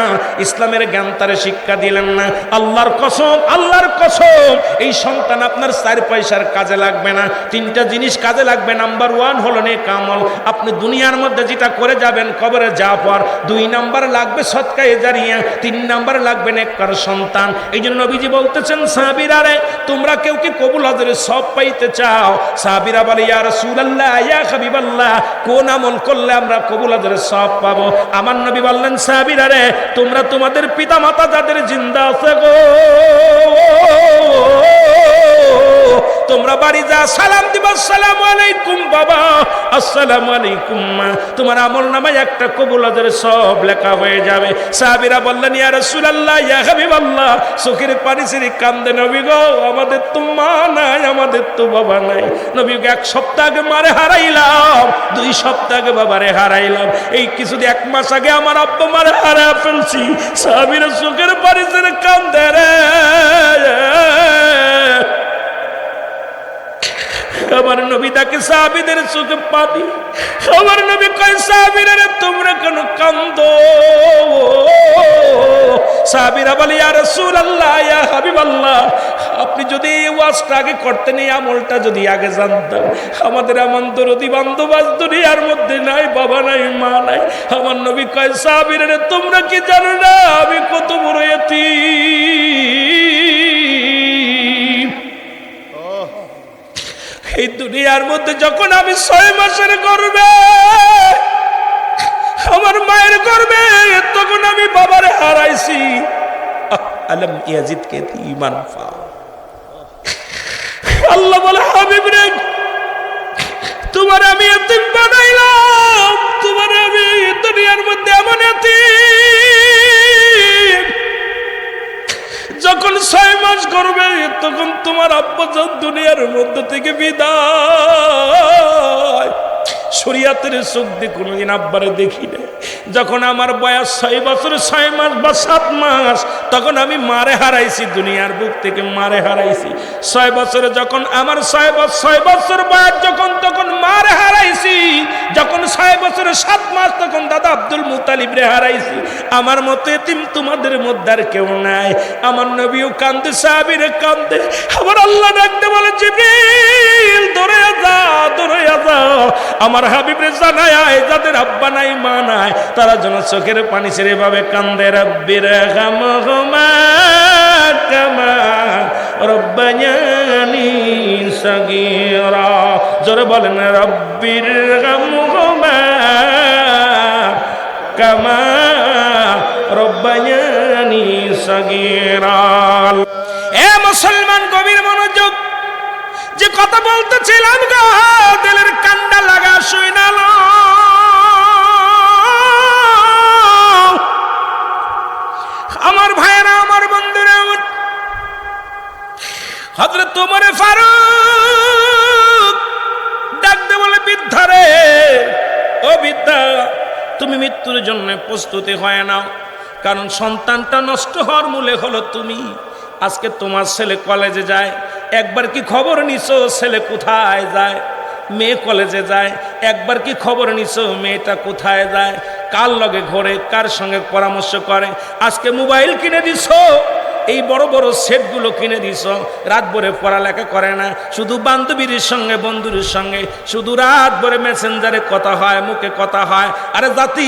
ইসলামের জ্ঞান তারে শিক্ষা দিলেন না। আল্লাহর কসম, আল্লাহর কসম, এই সন্তান আপনার 4 পয়সার কাজে লাগবে না। 3টা জিনিস কাজে লাগবে। নাম্বার 1 হলো নেক আমল, আপনি দুনিয়ার মধ্যে যেটা করে যাবেন কবরে যাওয়ার পর। 2 নাম্বার লাগবে সদকায়ে জারিয়া, 3 নাম্বার লাগবে নেককার সন্তান। এই জন্য নবীজি বলতেছেন, সাহাবীরা রে, তোমরা কেউ কি কবুল হজের সব পাইতে চাও? সাহাবীরা বলে, ইয়া রাসূলুল্লাহ, ইয়া হাবিবাল্লাহ, কোন আমল করলে আমরা কবুল হজের সব পাবো? আমার নবী বললেন, সাহাবীরা রে, তোমরা তোমাদের পিতা মাতা যাদের জিন্দা আছে গো, তোমরা বাড়ি যা সালাম দিবা, আসসালামু আলাইকুম বাবা, আসসালামু আলাইকুম মা, তোমার আমল নামায় একটা কবুল হজের সব লেখা হয়ে যাবে। সাহাবীরা বললেন, ইয়া রাসূলুল্লাহ, ইয়া হাবিবাল্লাহ, চোখের পানি ছেড়ে কান্দে, নবী গো, আমাদের তো মা নাই, আমাদের তো বাবা নাই। নবী গো, 1 সপ্তাহ আগে মারে হারাইলাম, 2 সপ্তাহ আগে বাবারে হারাইলাম, এই কিছুদিন 1 মাস আগে আমার আব্বা মারে হারায় ফেলছি। সাহাবীরা চোখের পানি ছেড়ে কান্দে রে। আমার নবী তাকে সাহাবীদের চোখে পানি, আমার নবী কয়, সাহাবীরা রে, তোমরা কেন কান্দো? সাহাবীরা বলে, ইয়া রাসূলুল্লাহ, ইয়া হাবিবাল্লাহ, আপনি যদি এই ওয়াজটা আগে করতেন, এই আমলটা যদি আগে জানতাম, আমাদের এমন দরদি বান্ধব আজ দুনিয়ার মধ্যে নাই, বাবা নাই, মা নাই। আমার নবী কয়, সাহাবীরা রে, তোমরা কি জানো না আমি কত বড় এতিম? এই দুনিয়ার মধ্যে যখন আমি 6 মাসের গর্ভে আমার মায়ের গর্ভে তখন আমি বাবারে হারাইছি। আলম ইয়াজিদকে ঈমান ফা। আল্লাহ বলে হাবিব রে তোমার আমি এতিম বানাইলাম, তোমার আমি দুনিয়ার মধ্যে এমন এতিম যখন 6 মাস করবে তখন তোমার আব্বাজান দুনিয়ার মধ্যে থেকে বিদায়। শরীয়তের চোখ দিয়ে কোনোদিন আব্বারে দেখি না। যখন আমার বয়স 6 বছর 6 মাস বা 7 মাস তখন আমি মারে হারাইছি, দুনিয়ার বুক থেকে মারে হারাইছি। 6 বছরে যখন আমার 6 বছর বয়স যখন তখন মারে হারাইছি। যখন 6 বছরে 7 মাস তখন দাদা আব্দুল মুতালিব রে হারাইছি। আমার মতো এতিম তোমাদের মধ্যে আর কেউ নাই। আমার নবীও কান্দে, সাহাবীরা কান্দে। আমার আল্লাহ ডাকতে বলে জিবরিল দৌড়ে যাও, দৌড়ে যাও আমার হাবিবরে জানায় যাদের আব্বা নাই মা নাই তারা যেন চোখের পানি ছেড়ে ভাবে কান্দে। রব্বির রহমহুমা কামা রব্বায়ানি সগীরা। জোরে বলেন রব্বির রহমহুমা কামা রব্বায়ানি সগীরা। এ মুসলমান গভীর মনোযোগ, যে কথা বলতেছিলাম গো দিলের কান্ডা লাগা শুনালো। আমার ভাইয়েরা, আমার বন্ধুরা, হযরত ওমর ফারুক ডাকতে বলে বৃদ্ধা রে, ও বৃদ্ধা তুমি মৃত্যুর জন্য প্রস্তুতি হয় নাও, কারণ সন্তানটা নষ্ট হওয়ার মূলে হলো তুমি। আজকে তোমার ছেলে কলেজে যায়, একবার কি খবর নিছো ছেলে কোথায় যায়? মেয়ে কলেজে যায়, একবার কি খবর নিছো মেয়েটা কোথায় যায়, কার লগে ঘরে, কার সঙ্গে পরামর্শ করে? আজকে মোবাইল কিনে দিছো, এই বড় বড় সেটগুলো কিনে দিছ, রাত ভরে পড়ালেখা করে না, শুধু বান্ধবীর সঙ্গে বন্ধুর সঙ্গে শুধু রাত ভরে মেসেঞ্জারে কথা হয়, মুখে কথা হয়। আরে জাতি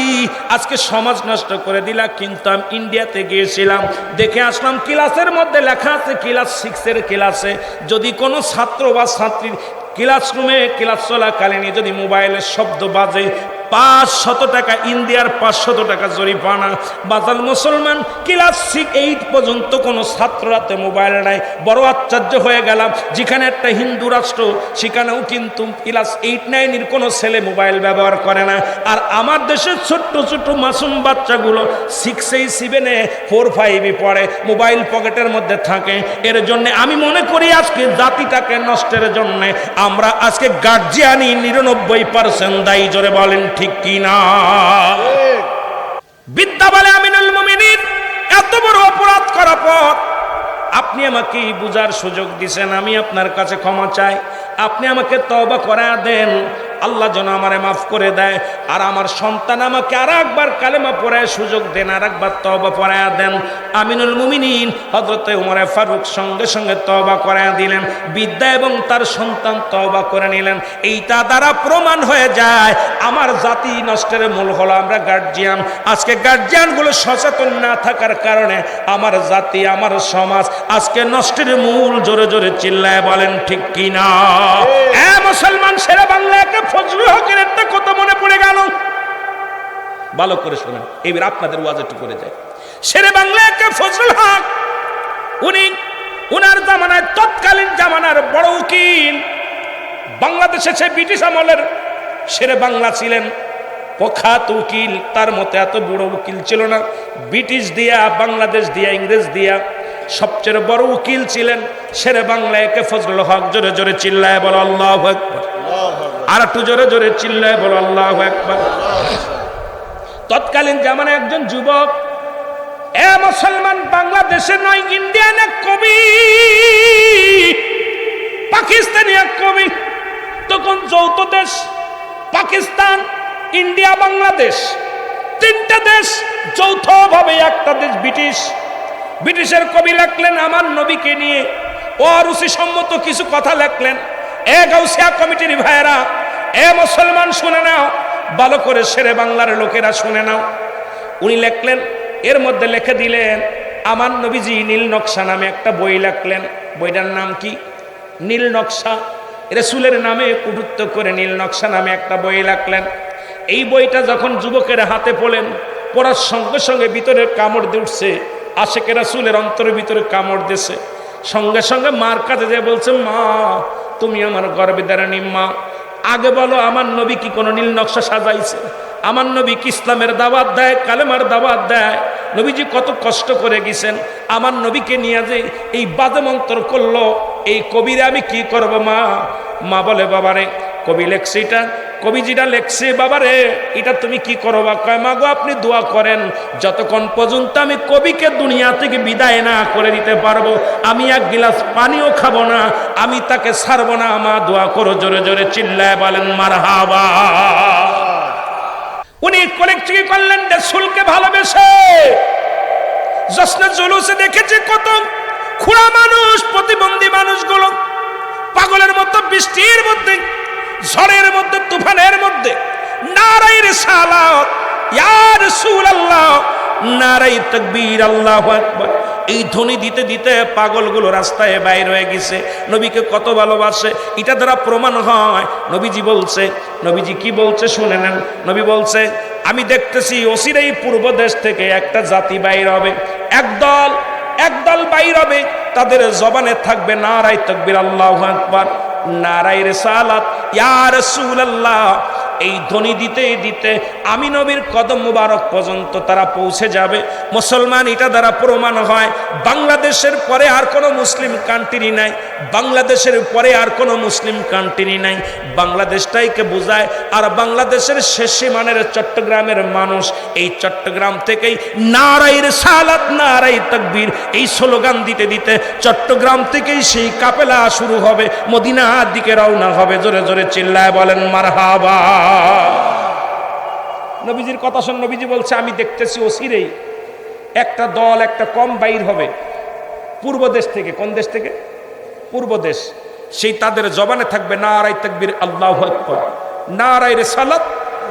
আজকে সমাজ নষ্ট করে দিলা। কিন্তু আমি ইন্ডিয়াতে গিয়েছিলাম, দেখে আসলাম ক্লাসের মধ্যে লেখা আছে, ক্লাস 6-এর ক্লাসে যদি কোনো ছাত্র বা ছাত্রীর ক্লাসরুমে ক্লাস চলাকালীন যদি মোবাইলের শব্দ বাজে 500 টাকা, ইন্ডিয়ার 500 টাকা জরিমানা। বাজাল মুসলমান ক্লাস 8 পর্যন্ত কোনো ছাত্ররাতে মোবাইল নাই। বড় আশ্চর্য হয়ে গেলাম, যেখানে একটা হিন্দু রাষ্ট্র সেখানেও কিন্তু ক্লাস 8-9-এর কোনো ছেলে মোবাইল ব্যবহার করে না। আর আমার দেশের ছোট্ট ছোট্ট মাসুম বাচ্চাগুলো 6-এ 7-এ 4-5-এ পড়ে, মোবাইল পকেটের মধ্যে থাকে। এর জন্য আমি মনে করি আজকে জাতিটাকে নষ্টের জন্য আমরা আজকে গার্জিয়ানই 99% দায়ী। জোরে বলেন ঠিক কি না? বিদ্যা বলে আমিনুল মুমিনিন এত বড় অপরাধ করার পর আপনি আমাকে বুঝার সুযোগ দিয়েছেন, আমি আপনার কাছে ক্ষমা চাই। আপনি আমাকে তওবা করায়া দেন, আল্লাহ যেন আমারে মাফ করে দেয়। আর আমার সন্তান আমাকে আর একবার কালেমা পড়ায় সুযোগ দেন, আর একবার তওবা পড়ায়া দেন। আমিনুল মুমিনিন হযরত ওমর ফারুক সঙ্গে সঙ্গে তওবা করায়া দিলেন। বিদ্যা এবং তার সন্তান তওবা করে নিলেন। এইটা দ্বারা প্রমাণ হয়ে যায় আমার জাতি নষ্টের মূল হলো আমরা গার্জিয়ান। আজকে গার্জিয়ানগুলো সচেতন না থাকার কারণে আমার জাতি, আমার সমাজ আজকে নষ্টের মূল। জোরে জোরে চিল্লায় বলেন ঠিক কি না? মুসলমান শেরে বাংলাকে ফজলুল হকের একটা কথা মনে পড়ে গেল, ভালো করে শুনেন, এবার আপনাদের ওয়াজ একটু করে যায়। শেরে বাংলাকে ফজলুল হক উনি উনার জামানায় তৎকালীন জামানার বড় উকিল, বাংলাদেশে সে ব্রিটিশ আমলের শেরে বাংলা ছিলেন, প্রখ্যাত উকিল। তার মতো এত বড় উকিল ছিল না। ব্রিটিশ দিয়া, বাংলাদেশ দিয়া, ইংরেজ দিয়া সবচেয়ে বড় উকিল ছিলেন শেরে বাংলা একে ফজলুল হক। জোরে জোরে চিল্লায় বলো আল্লাহু আকবার। আর একটু জোরে জোরে চিল্লায় বলো আল্লাহু আকবার। তৎকালীন জামানায় একজন যুবক, এ মুসলমান, বাংলাদেশে নয়, ইন্ডিয়ান এক কবি, পাকিস্তানি এক কবি। তখন যৌথ দেশ পাকিস্তান, ইন্ডিয়া, বাংলাদেশ, তিনটা দেশ যৌথভাবে একটা দেশ ব্রিটিশ। ব্রিটিশের কবি লেখলেন আমার নবীকে নিয়ে অরুচি সম্মত কিছু কথা লেখলেন। এ গাউসিয়া কমিটির ভাইয়েরা, এ মুসলমান শুনে নাও, ভালো করে শেরে বাংলার লোকেরা শুনে নাও। উনি লেখলেন, এর মধ্যে লিখে দিলেন আমার নবীজি নীল নকশা নামে একটা বই লেখলেন। বইটার নাম কি? নীল নকশা। রাসূলের নামে কুটুত্ব করে নীল নকশা নামে একটা বই রাখলেন। এই বইটা যখন যুবকের হাতে পড়লেন, পড়ার সঙ্গে সঙ্গে ভিতরে কামড় দিয়ে উঠছে, আশেকে রাসূলের অন্তরের ভিতরে কামড় দিয়েছে। সঙ্গে সঙ্গে মার কাছে যেয়ে বলছে, মা তুমি আমার গর্ভে ধারিণী মা, আগে বলো আমার নবী কি কোনো নীল নকশা সাজাইছে? আমার নবী কি ইসলামের দাওয়াত দেয়, কালেমার দাওয়াত দেয়? নবীজি কত কষ্ট করে গেছেন, আমার নবীকে নিয়ে যে এই বাজে মন্ত্র করলো, এই কবিরে আমি কি করব মা? মা বলে, বাবারে কবি লেখছে এটা, কবি যেটা লেখছে বাবারে এটা তুমি কি করবা? কয় মা গো আপনি দোয়া করেন, যতক্ষণ পর্যন্ত আমি কবিকে দুনিয়া থেকে বিদায় না করে দিতে পারবো আমি এক গিলাস পানিও খাবো না, আমি তাকে ছাড়বো না। মা দোয়া করো। জোরে জোরে চিল্লায় বলেন মারহাবা। উনি কলেক্টিভ করলেন রাসূলকে ভালোবেসে। জশ্নে জুলুসে দেখেছে কত খুড়া মানুষ, প্রতিবন্ধী মানুষগুলো পাগলের মতো বৃষ্টির মধ্যে, ঝড়ের মধ্যে, তুফানের মধ্যে নারায়ে রিসালাত ইয়া রাসূলুল্লাহ, নারায়ে তাকবীর, আল্লাহু আকবার, এই ধ্বনি দিতে দিতে পাগলগুলো রাস্তায় বাইর হয়ে গেছে। নবীকে কত ভালোবাসে এটা দ্বারা প্রমাণ হয়। নবীজি বলছে, নবীজি কি বলছে শুনে নেন। নবী বলছে, আমি দেখতেছি অচিরেই পূর্ব দেশ থেকে একটা জাতি বাইর হবে, একদল বাইর হবে, তাদের জবানে থাকবে নারায়ে তাকবীর, আল্লাহু আকবার, নারায়ে রিসালাত ইয়া রাসূলুল্লাহ। এই ধ্বনি দিতে দিতে আমি নবীর কদম মুবারক পর্যন্ত তারা পৌঁছে যাবে। মুসলমান, এটা দ্বারা প্রমাণ হয় বাংলাদেশের পরে আর কোনো মুসলিম কান্ট্রি নাই, বাংলাদেশের পরে আর কোনো মুসলিম কান্ট্রি নাই, বাংলাদেশটাইকে বোঝায়। আর বাংলাদেশের শেষ সীমানের চট্টগ্রামের মানুষ, এই চট্টগ্রাম থেকেই নারায়ে রিসালাত নারায়ে তাকবীর এই স্লোগান দিতে দিতে চট্টগ্রাম থেকেই সেই কাফেলা শুরু হবে, মদিনার দিকে রওনা হবে। জোরে জোরে চিল্লায় বলেন মারহাবা। নবীজির কথা শুন, নবীজি বলছে আমি দেখতেছি অচিরেই একটা দল, একটা কম বাইর হবে পূর্ব দেশ থেকে। কোন দেশ থেকে? পূর্ব দেশ। সেই তাদের জবানে থাকবে নারায়ে তাকবীর, আল্লাহু আকবার, নারায়ে রিসালাত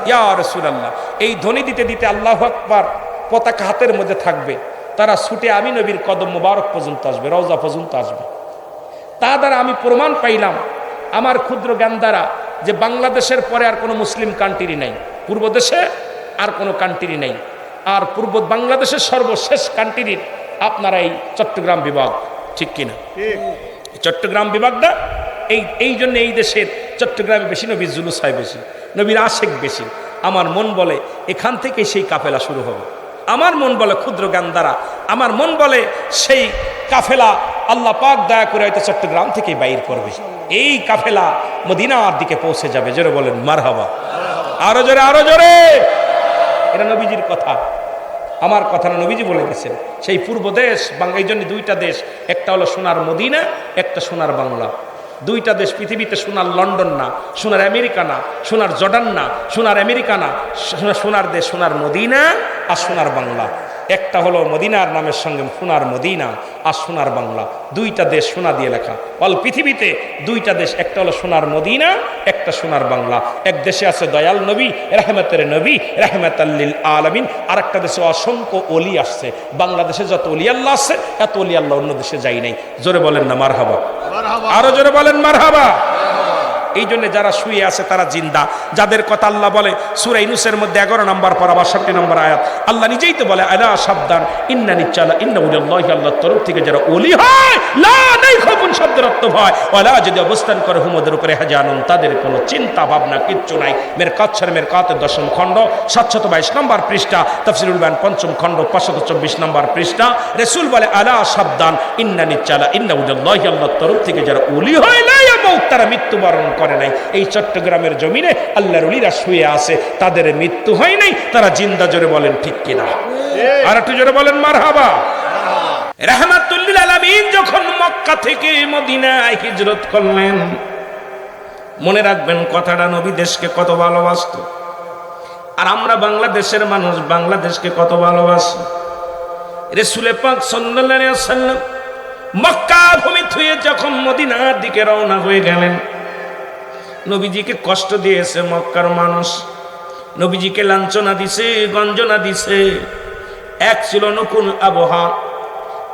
ইয়া রাসূলুল্লাহ। এই ধ্বনি দিতে দিতে আল্লাহু আকবার পতাকা হাতের মধ্যে থাকবে। তারা ছুটে আমি নবীর কদম মুবারক পর্যন্ত আসবে, রওজা পর্যন্ত আসবে। তা দ্বারা আমি প্রমাণ পাইলাম আমার ক্ষুদ্র জ্ঞান দ্বারা যে বাংলাদেশের পরে আর কোনো মুসলিম কান্ট্রি নাই, পূর্ব দেশে আর কোনো কান্ট্রি নাই। আর পূর্ব বাংলাদেশের সর্বশেষ কান্ট্রির আপনারা এই চট্টগ্রাম বিভাগ, ঠিক কিনা? চট্টগ্রাম বিভাগটা এই জন্য এই দেশের চট্টগ্রামে বেশি নবীর জুলুস হয়, বেশি নবীর আশেক বেশি। আমার মন বলে এখান থেকে সেই কাফেলা শুরু হবে। আমার মন বলে ক্ষুদ্র জ্ঞান দ্বারা, আমার মন বলে সেই কাফেলা আল্লাহ পাক দয়া করে হয়তো চট্টগ্রাম থেকে বাইর করবে, এই কাফেলা মদিনার দিকে পৌঁছে যাবে। জোরে বলেন মারহাবা, আরো জোরে, আরো জোরে। এটা নবীজির কথা, আমার কথা না, নবীজি বলে গেছেন। সেই পূর্ব দেশ এই জন্য দুইটা দেশ, একটা হলো সোনার মদিনা, একটা সোনার বাংলা। দুইটা দেশ পৃথিবীতে, সোনার লন্ডন না, সোনার আমেরিকা না, সোনার জর্ডান না, সোনার আমেরিকা না, সোনার দেশ সোনার মদিনা আর সোনার বাংলা। একটা হলো মদিনার নামের সঙ্গে সোনার মদিনা আর সোনার বাংলা, দুইটা দেশ সোনা দিয়ে লেখা। অল পৃথিবীতে দুইটা দেশ, একটা হলো সোনার মদিনা, একটা সোনার বাংলা। এক দেশে আছে দয়াল নবী, রাহমাতের নবী, রাহমাতাল লিল আলামিন। আর একটা দেশে অসংখ্য ওলি আসছে। বাংলাদেশে যত ওলি আল্লাহ আছে এত ওলি আল্লাহ অন্য দেশে যাই নাই। জোরে বলেন না মারহাবা, আরো জোরে বলেন মারহাবা। এই জন্য যারা শুয়ে আছে তারা জিন্দা, যাদের কথা আল্লাহ বলে সূরা ইউনূসের মধ্যে 11 নম্বর পারা 62 নম্বর আয়াত, আল্লাহ নিজেই তো বলে আলা সাবধান ইন্না নিচালা ইন্না উলিল্লাহি, আল্লাহর তরফ থেকে যারা ওলি হয় লা নাই খবুন শব্দের অর্থ হয় ওয়ালা, যদি অবস্থান করে হুমদের উপরে হাজানুন, তাদের কোনো চিন্তা ভাবনা কিচ্ছু নাই। মেরকাতের 10ম খণ্ড 722 নম্বর পৃষ্ঠা, তাফসীরুল বায়ান 5ম খণ্ড 524 নম্বর পৃষ্ঠা। রাসূল বলে আলা সাবধান ইন্না নিচালা ইন্না উলিল্লাহি, আল্লাহর তরফ থেকে যারা ওলি হয় লা ইয়ামুত, তারা মৃত্যুবরণ করে নাই। এই চট্টগ্রামের জমিনে আল্লাহর ওলিরা শুয়ে আছে, তাদের মৃত্যু হয় নাই, তারা জিন্দা। জোরে বলেন ঠিক কিনা? আর একটু জোরে বলেন মারহাবা। রাহমাতুল লিল আলামিন যখন মক্কা থেকে মদিনায় হিজরত করলেন, মনে রাখবেন কথাটা, নবী দেশকে কত ভালোবাসত। আর আমরা বাংলাদেশের মানুষ বাংলাদেশকে কত ভালোবাসি। রাসূল পাক সাল্লাল্লাহু আলাইহি ওয়াসাল্লাম মক্কা ভূমি থুয়ে যখন মদিনার দিকে রওনা হয়ে গেলেন, নবীজিকে কষ্ট দিয়েছে মক্কার মানুষ, নবীজিকে লাঞ্ছনা দিছে, গঞ্জনা দিছে। এক ছিল নকুল আবহাওয়া,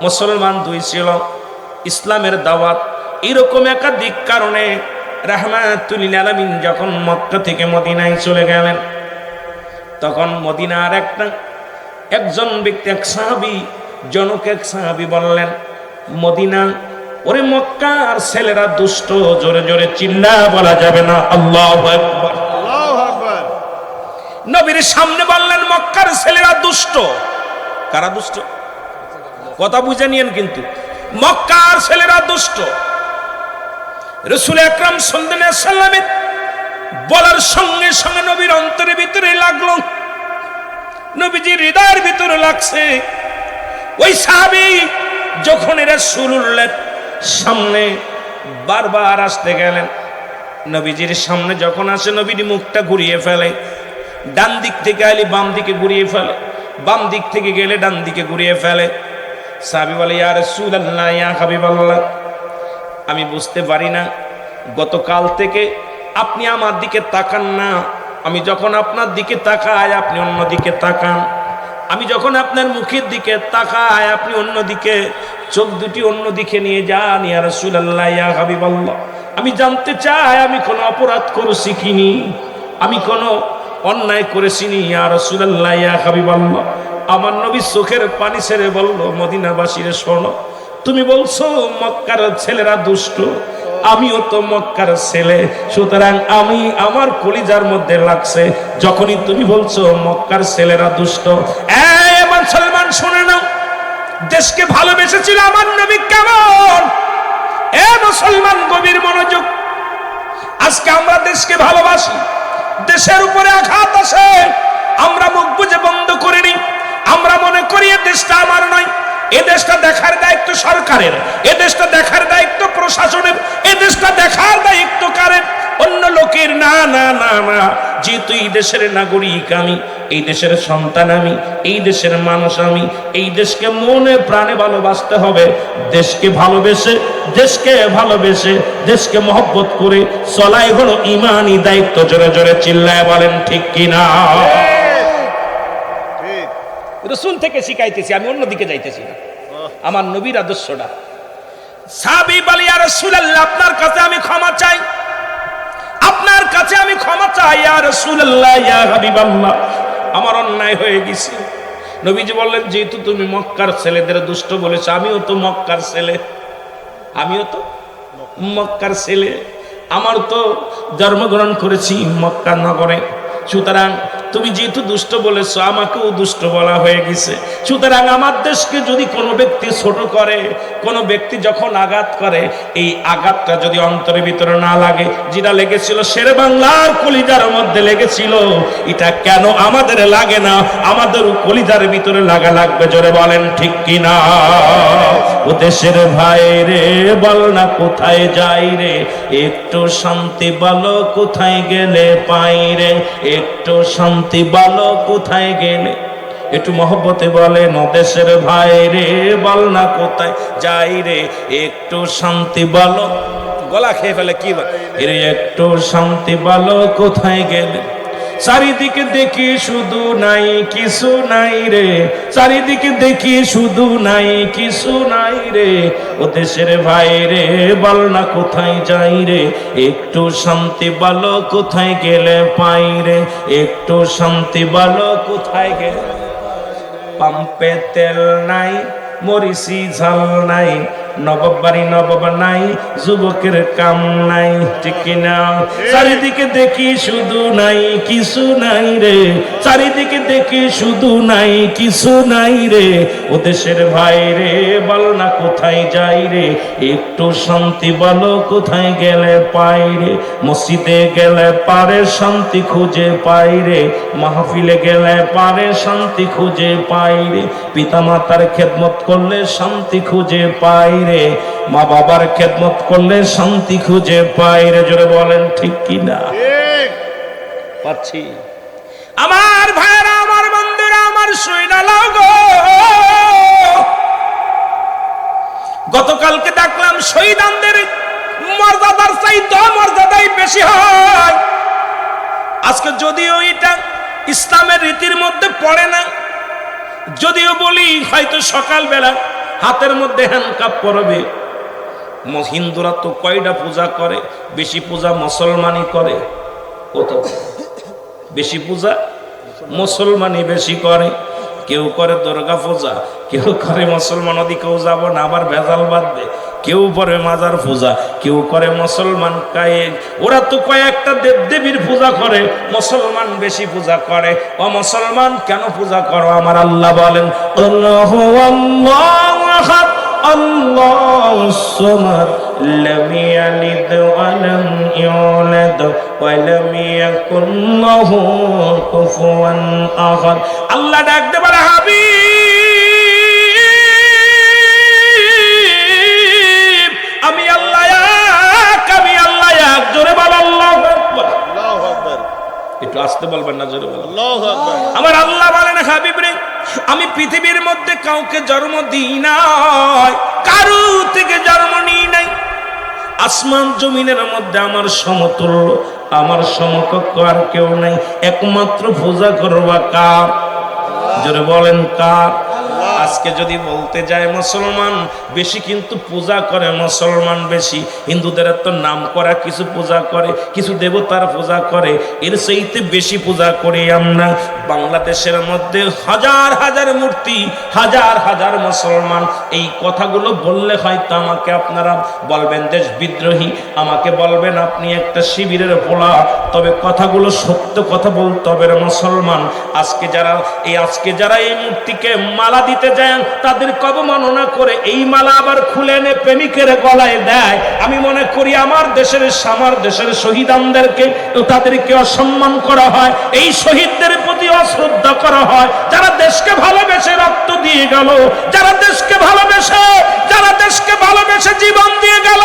মুসলমান, দুই ছিল ইসলামের দাওয়াত। এরকম একাধিক কারণে রাহমাতুল লিল আলামিন যখন মক্কা থেকে মদিনায় চলে গেলেন, তখন মদিনার একজন ব্যক্তি, এক সাহাবী, জনক এক সাহাবী বললেন, মদিনা, ওরে মক্কার ছেলেরা দুষ্ট। জোরে জোরে চিল্লা বলা যাবে না, আল্লাহু আকবার। আল্লাহু আকবার। নবীর সামনে বললেন, মক্কার ছেলেরা দুষ্ট। কারা দুষ্ট? কথা বুঝে নিয়েন কিন্তু। মক্কার ছেলেরা দুষ্ট। রাসূল আকরাম সাল্লাল্লাহু আলাইহি ওয়াসাল্লামের বলার সঙ্গে সঙ্গে নবীর অন্তরের ভিতরে লাগলো, নবীজির হৃদয়ের ভিতরে লাগছে। ওই সাহাবী যখন রাসূলুল্লাহর সামনে বারবার আসতে গেলেন, নবীজির সামনে যখন আসে, নবীর মুখটা ঘুরিয়ে ফেলে, ডান দিক থেকে আইলে বাম দিকে ঘুরিয়ে ফেলে, বাম দিক থেকে গেলে ডান দিকে ঘুরিয়ে ফেলে। সাহাবী বলে, ইয়া রাসূলুল্লাহ, ইয়া হাবিবাল্লাহ, আমি বুঝতে পারি না, গতকাল থেকে আপনি আমার দিকে তাকান না। আমি যখন আপনার দিকে তাকাই আপনি অন্য দিকে তাকান, আমি যখন আপনার মুখের দিকে তাকাই আপনি অন্য দিকে, চোখ দুটি অন্য দিকে নিয়ে যান। ইয়া রাসূলুল্লাহ, ইয়া হাবিবাল্লাহ, আমি জানতে চাই আমি কোনো অপরাধ করেছি কিনি, আমি কোনো অন্যায় করেছি নি। ইয়া রাসূলুল্লাহ, ইয়া হাবিবাল্লাহ, আমার নবী চোখের পানি ছেড়ে বলল, মদিনাবাসীরা শোনো, তুমি বলছো মক্কার ছেলেরা দুষ্ট, আমিও তো মক্কার ছেলে, সুতরাং আমি আমার কলিজার মধ্যে লাগছে যখনই তুমি বলছো মক্কার ছেলেরা দুষ্ট। এই মুসলমান শুনে নাও, দেশকে ভালোবেসেছিল আমার নবী কেমন? এ মুসলমান গভীর মনোযোগ। আজকে আমরা দেশকে ভালোবাসি, দেশের উপরে আঘাত আসে, আমরা মুখ বুজে বন্ধ করিনি। আমরা মনে করি এ দেশটা আমার নয়, এ দেশটা দেখার দায়িত্ব সরকারের, এ দেশটা দেখার দায়িত্ব প্রশাসনের, এ দেশটা দেখার দায়িত্ব কারের, অন্য লোকের না। না না না, যেহেতু এই দেশের নাগরিক আমি, এই দেশের সন্তান আমি, এই দেশের মানুষ আমি, এই দেশকে মনে প্রাণে ভালোবাসতে হবে। দেশকে ভালোবেসে, দেশকে ভালোবেসে, দেশকে মহব্বত করে চলাই হলো ইমানি দায়িত্ব। জোরে জোরে চিল্লায় বলেন ঠিক কিনা? রাসূল থেকে শিখাইতেছি, আমি অন্যদিকে যাইতেছি না, আমার নবীর আদর্শটা। সাহাবী বলে, ইয়া রাসূলুল্লাহ, আপনার কাছে আমি ক্ষমা চাই, আপনার কাছে আমি ক্ষমা চাই ইয়া রাসূলুল্লাহ, ইয়া হাবিবাল্লাহ, আমার অন্যায় হয়ে গেছে। নবীজি বললেন, যেহেতু তুমি মক্কার ছেলেদের দুষ্ট বলেছো, আমিও তো মক্কার ছেলে, আমিও তো মক্কার ছেলে, আমার তো জন্মগ্রহণ করেছি মক্কার নগরে, সুতরাং তুমি যেহেতু দুষ্ট বলেছো আমাকেও দুষ্ট বলা হয়ে গেছে। সুতরাং আমার দেশকে যদি কোনো ব্যক্তি ছোট করে, কোনো ব্যক্তি যখন আঘাত করে, এই আঘাতটা যদি অন্তরের ভিতরে না লাগে, যেটা লেগেছিল শেরে বাংলার কলিজার মধ্যে লেগেছিল, এটা কেন আমাদের লাগে না? আমাদের কলিজার ভিতরে লাগা লাগবে। জোরে বলেন ঠিক কিনা? ও দেশের ভাই রে, বল না কোথায় যাই রে, একটু শান্তি বলো কোথায় গেলে পাই রে, একটু শান্তি বলো কোথায় গেলে, একটু মহব্বতে বলেন, ও দেশের ভাই রে, বল না কোথায় যাই রে, একটু শান্তি বলো। গলা খেয়ে ফেলে কি বলে, একটু শান্তি বলো কোথায় গেলে, চারিদিকে দেখি শুধু নাই কিছু নাই রে, চারিদিকে দেখি শুধু নাই কিছু নাই রে, ও দেশের ভাই রে, বল না কোথায় যাই রে, একটু শান্তি বলো কোথায় গেলে পাই রে, একটু শান্তি বলো কোথায় গেলে। পাম্পে তেল নাই, মরিচি ঝাল নাই, নবাব বাড়ি নবাব নাই, যুবকের কাম নাই, ঠিক কিনা? চারিদিকে দেখি শুধু নাই কিছু নাই রে, চারিদিকে দেখি শুধু নাই কিছু নাই রে, ও দেশের ভাই রে, বল না কোথায় যাই রে, একটু শান্তি বলো কোথায় গেলে পাই রে, মসজিদে গেলে পারে শান্তি খুঁজে পাই রে, মাহফিলে গেলে পারে শান্তি খুঁজে পাই রে, পিতা মাতার খেদমত করলে শান্তি খুঁজে পাই রে, মা বাবার খেদমত করলে শান্তি খুঁজে পাই রে। জোরে বলেন ঠিক কিনা? পাচ্ছি। আমার ভাইরা, আমার বন্ধুরা, আমার সৈনা লাগো, গতকালকে দেখলাম শহীদদের মর্যাদার চাইতে মর্যাদাই বেশি হয়। আজকে যদিও এটা ইসলামের রীতির মধ্যে পড়ে না, যদিও বলি হয়তো সকালবেলা হাতের মধ্যে হ্যান্ডকাপ পরবে, হিন্দুরা তো কয়টা পূজা করে? বেশি পূজা মুসলমানই করে। কত বেশি পূজা? মুসলমানই বেশি করে। কেউ করে দুর্গা পূজা, কেউ করে মুসলমান ওদিকেও যাব না, আবার ভেজাল বাঁধবে। কেউ করে মাজার পূজা, কেউ করে মুসলমান কায়েক। ওরা তো কয়েকটা দেবদেবীর পূজা করে, মুসলমান বেশি পূজা করে। ও মুসলমান কেন পূজা করো? আমার আল্লাহ বলেন আল্লাহু আল্লাহু আহাদ আল্লাহুস সামাদ লাম ইয়ালিদ ওয়া লাম ইউলাদ ওয়া লাম ইয়াকুল লাহু কুফুয়ান আহাদ। আল্লাহ ডাকতে পারে হাবিব আমি আল্লাহ এক, আমি আল্লাহ এক। জোরে বল আল্লাহু আকবার। আল্লাহু আকবার। একটু আস্তে বলবেন না, জোরে বল আল্লাহু আকবার। আমার আল্লাহ বলেন হাবিব রে, আমি পৃথিবীর মধ্যে কাউকে জন্ম দিই নাই, কারো থেকে জন্ম নিই নাই। আসমান জমিনের মধ্যে আমার সমতুল্য, আমার সমকক্ষ আর কেউ নাই। একমাত্র পূজা করবা কার? জোরে বলেন কার? আজকে যদি বলতে যায় মুসলমান বেশি কিন্তু পূজা করে, মুসলমান বেশি। হিন্দুদের তো নাম করা কিছু পূজা করে, কিছু দেবতার পূজা করে, এর চাইতে বেশি পূজা করি আমরা। বাংলাদেশের মধ্যে হাজার হাজার মূর্তি, হাজার হাজার মুসলমান। এই কথাগুলো বললে হয়তো আমাকে আপনারা বলবেন দেশ বিদ্রোহী, আমাকে বলবেন আপনি একটা শিবিরের পোলা, তবে কথাগুলো সত্য কথা বলতে হবে মুসলমান। আজকে যারা এই মূর্তিকে মালা দিতে যায়, তাদের অবমাননা করে এই মালা আবার খুলে এনে প্রেমিকের গলায় দেয়। আমি মনে করি আমার দেশের শহীদানদেরকে তাদেরকে অসম্মান করা হয়, এই শহীদদের প্রতি অশ্রদ্ধা করা হয়, যারা দেশকে ভালোবেসে রক্ত দিয়ে গেল, যারা দেশকে ভালোবেসে জীবন দিয়ে গেল,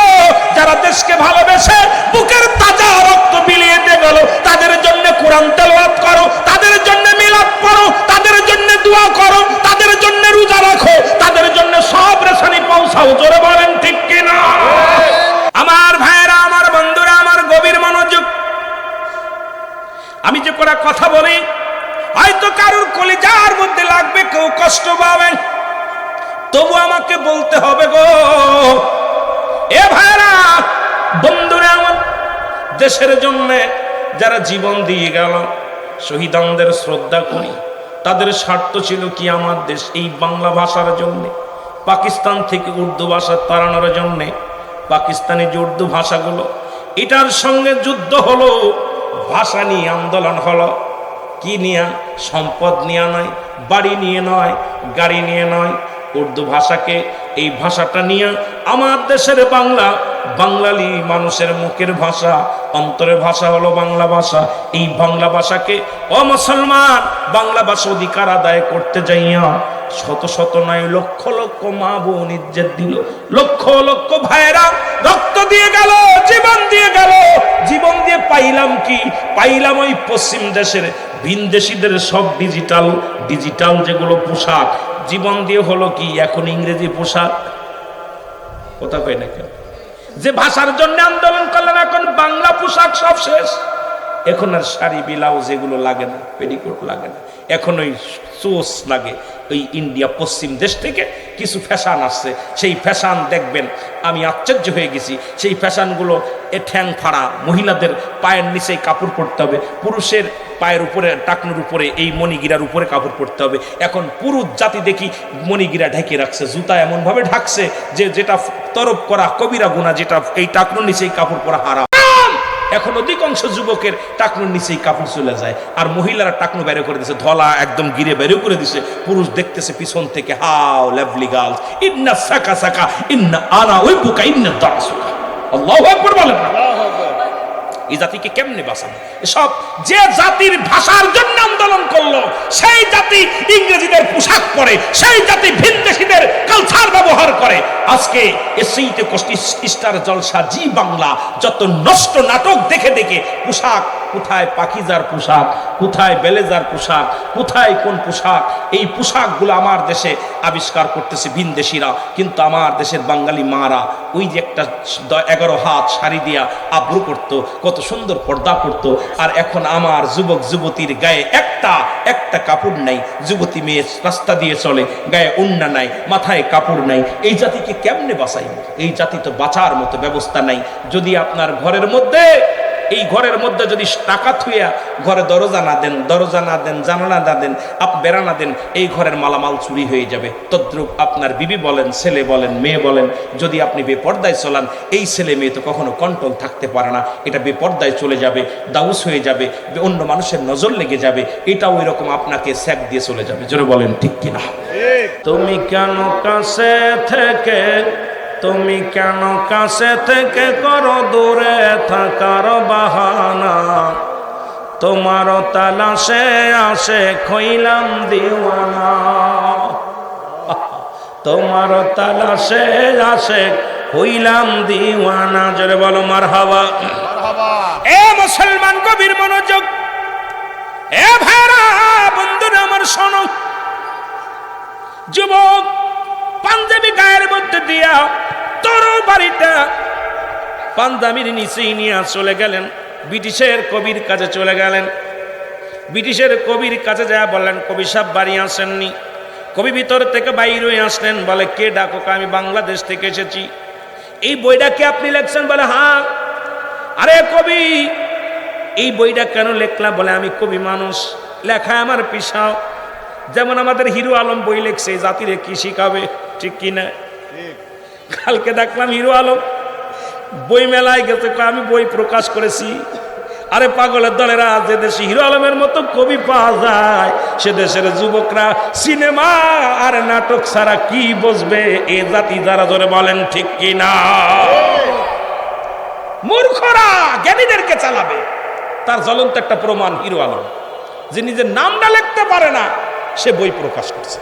যারা দেশকে ভালোবেসে বুকের তাজা রক্ত বিলিয়ে দিয়ে গেল, তাদের জন্য কোরআন তেলাওয়াত করো, তাদের জন্য মিলাদ পড়ো, তাদের জন্য দোয়া করো, তাদের জন্য রোজা রাখো, তাদের জন্য সব রেশানি পৌঁছাও। জোরে বলেন ঠিক কিনা? আমার ভাইয়েরা, আমার বন্ধুরা, আমার গভীর মনোযোগ। আমি যে করে কথা বলি হয়তো কারোর কলিজার মধ্যে লাগবে, কেউ কষ্ট পাবেন, তবু আমাকে বলতে হবে গো। এ ভাইয়েরা, বন্ধুরা আমার, দেশের জন্য যারা জীবন দিয়ে গেল, শহীদানদের শ্রদ্ধা করি। তাদের স্বার্থ ছিল কি? আমার দেশ এই বাংলা ভাষার জন্য, পাকিস্তান থেকে উর্দু ভাষা তাড়ানোর জন্যে। পাকিস্তানি যে উর্দু ভাষাগুলো, এটার সঙ্গে যুদ্ধ হলো, ভাষা নিয়ে আন্দোলন হলো। কি নিয়ে? সম্পদ নিয়ে নয়, বাড়ি নিয়ে নয়, গাড়ি নিয়ে নয়, উর্দু ভাষাকে, এই ভাষাটা নিয়ে আমার দেশের বাঙালি মানুষের মুখের ভাষা, অন্তরের ভাষা হলো বাংলা ভাষা। এই বাংলা ভাষাকে মুসলমান বাংলা ভাষা অধিকার আদায় করতে যাইয়া শত শত নয় লক্ষ লক্ষ মা বোন ইজ্জত দিল, লক্ষ লক্ষ ভাইয়েরা রক্ত দিয়ে গেল, জীবন দিয়ে গেল। জীবন দিয়ে পাইলাম কি? পাইলাম ওই পশ্চিম দেশের ভিনদেশীদের সব ডিজিটাল যেগুলো পোশাক। জীবন দিয়ে হলো কি? এখন ইংরেজি পোশাক। কথা কয় না কেন? যে ভাষার জন্য আন্দোলন করলেন, এখন বাংলা পোশাক সব শেষ। এখন আর শাড়ি ব্লাউজ এগুলো লাগে না, পেটিকোট লাগে না, এখন ওই চোস লাগে। ওই ইন্ডিয়া পশ্চিম দেশ থেকে কিছু ফ্যাশন আসছে, সেই ফ্যাশন দেখবেন আমি আশ্চর্য হয়ে গেছি। সেই ফ্যাশনগুলো ঠ্যাং ফাড়া, মহিলাদের পায়ের নিচে কাপড় পরতে হবে, পুরুষের পায়ের উপরে টাকনুর উপরে এই মণিগিরার উপরে কাপড় পরতে হবে। এখন পুরুষ জাতি দেখি মণিগিরা ঢেকে রাখছে, জুতা এমনভাবে ঢাকছে যে যেটা তরফ করা কবিরা গুনাহ, যেটা এই টাকনুর নিচে কাপড় পরা হারাম। এখন অধিকাংশ যুবকের টাকনুর নিচেই কাপড় চলে যায়, আর মহিলারা টাকনু বের করে দিছে, ধলা একদম গিরে বের করে দিছে। পুরুষ দেখতেছে পিছন থেকে, হাউ লাভলি গার্লস, ইন্না সাকা সাকা, ইন্না আনা উইবুকা, ইন্না দাসুকা। আল্লাহু আকবার বলেন না? এই জাতিকে কেমনে বাঁচানো? সব যে জাতির ভাষার জন্য আন্দোলন করলো, সেই জাতি ইংরেজিদের পোশাক পরে, সেই জাতি ভিনদেশীদের কালচার ব্যবহার করে। আজকে এসইতে কষ্টি স্টার জলসা, জি বাংলা, যত নষ্ট নাটক দেখে দেখে পোশাক কোথায় পাকিজার পোশাক, কোথায় বেলেজার পোশাক, কোথায় কোন পোশাক, এই পোশাকগুলো আমার দেশে আবিষ্কার করতেছে ভিনদেশীরা। কিন্তু আমার দেশের বাঙালি মারা ওই যে একটা 11 হাত শাড়ি দিয়া আব্রু করতো, কত সুন্দর পর্দা করতো। আর এখন আমার যুবক যুবতীর গায়ে একটা একটা কাপড় নাই, যুবতী মেয়ে রাস্তা দিয়ে চলে, গায়ে ওড়না নাই, মাথায় কাপড় নাই, এই জাতিকে কেমনে বাঁচাইব? এই জাতি তো বাঁচার মতো ব্যবস্থা নাই। যদি আপনার ঘরের মধ্যে, এই ঘরের মধ্যে যদি টাকা থুইয়া ঘরে দরজা না দেন, জানালা না দেন, বেড়া না দেন, এই ঘরের মালামাল চুরি হয়ে যাবে। তদ্রূপ আপনার বিবি বলেন, ছেলে বলেন, মেয়ে বলেন, যদি আপনি বেপর্দায় চলান, এই ছেলে মেয়ে তো কখনো কন্ট্রোল থাকতে পারে না, এটা বেপর্দায় চলে যাবে, দাউস হয়ে যাবে, অন্য মানুষের নজর লেগে যাবে, এটা ওই রকম আপনাকে স্যাক দিয়ে চলে যাবে। জোরে বলেন ঠিক কিনা? তুমি কেন কাছে থেকে, তুমি কেন কাছে থেকে করো দূরে থাকার বাহানা? তোমার তালাশে আসে খইলাম দিওয়ানা, তোমার তালাশে আসে হইলাম দিওয়ানা। জোরে বলো মারহাবা। এ মুসলমান কবির মনোযোগ, এ ভাইরা বন্ধুরা আমার শোনো, যুবক পাঞ্জাবি গায়ের মধ্যে দিয়া তোর বাড়িটা পাঞ্জাবির নিচেই নিয়ে চলে গেলেন, ব্রিটিশের কবির কাছে চলে গেলেন। ব্রিটিশের কবির কাছে যা বললেন, কবি সাহেব বাড়ি আসেননি? কবি ভিতর থেকে বাইর হয়ে আসলেন, বলে কে ডাকো? আমি বাংলাদেশ থেকে এসেছি। এই বইটা কি আপনি লিখছেন? বলে হ্যাঁ। আরে কবি, এই বইটা কেন লিখলাম? বলে আমি কবি মানুষ, লেখা আমার পেশাও। যেমন আমাদের হিরো আলম বই লিখছে, জাতিরে কি শিখাবে, ঠিক কিনা? কালকে দেখলাম হিরো আলম বই মেলায় গেছে, আমি বই প্রকাশ করেছি। আরে পাগলের দলেরা, যে দেশে হিরো আলমের মতো কবি পাওয়া যায়, সে দেশের যুবকরা সিনেমা আর নাটক ছাড়া কি বুঝবে? এ জাতি যারা, ধরে বলেন ঠিক কিনা? মূর্খরা জ্ঞানীদেরকে চালাবে। তার জ্বলন্ত একটা প্রমাণ হিরো আলম, যে নিজের নামটা লিখতে পারে না, সে বই প্রকাশ করছে।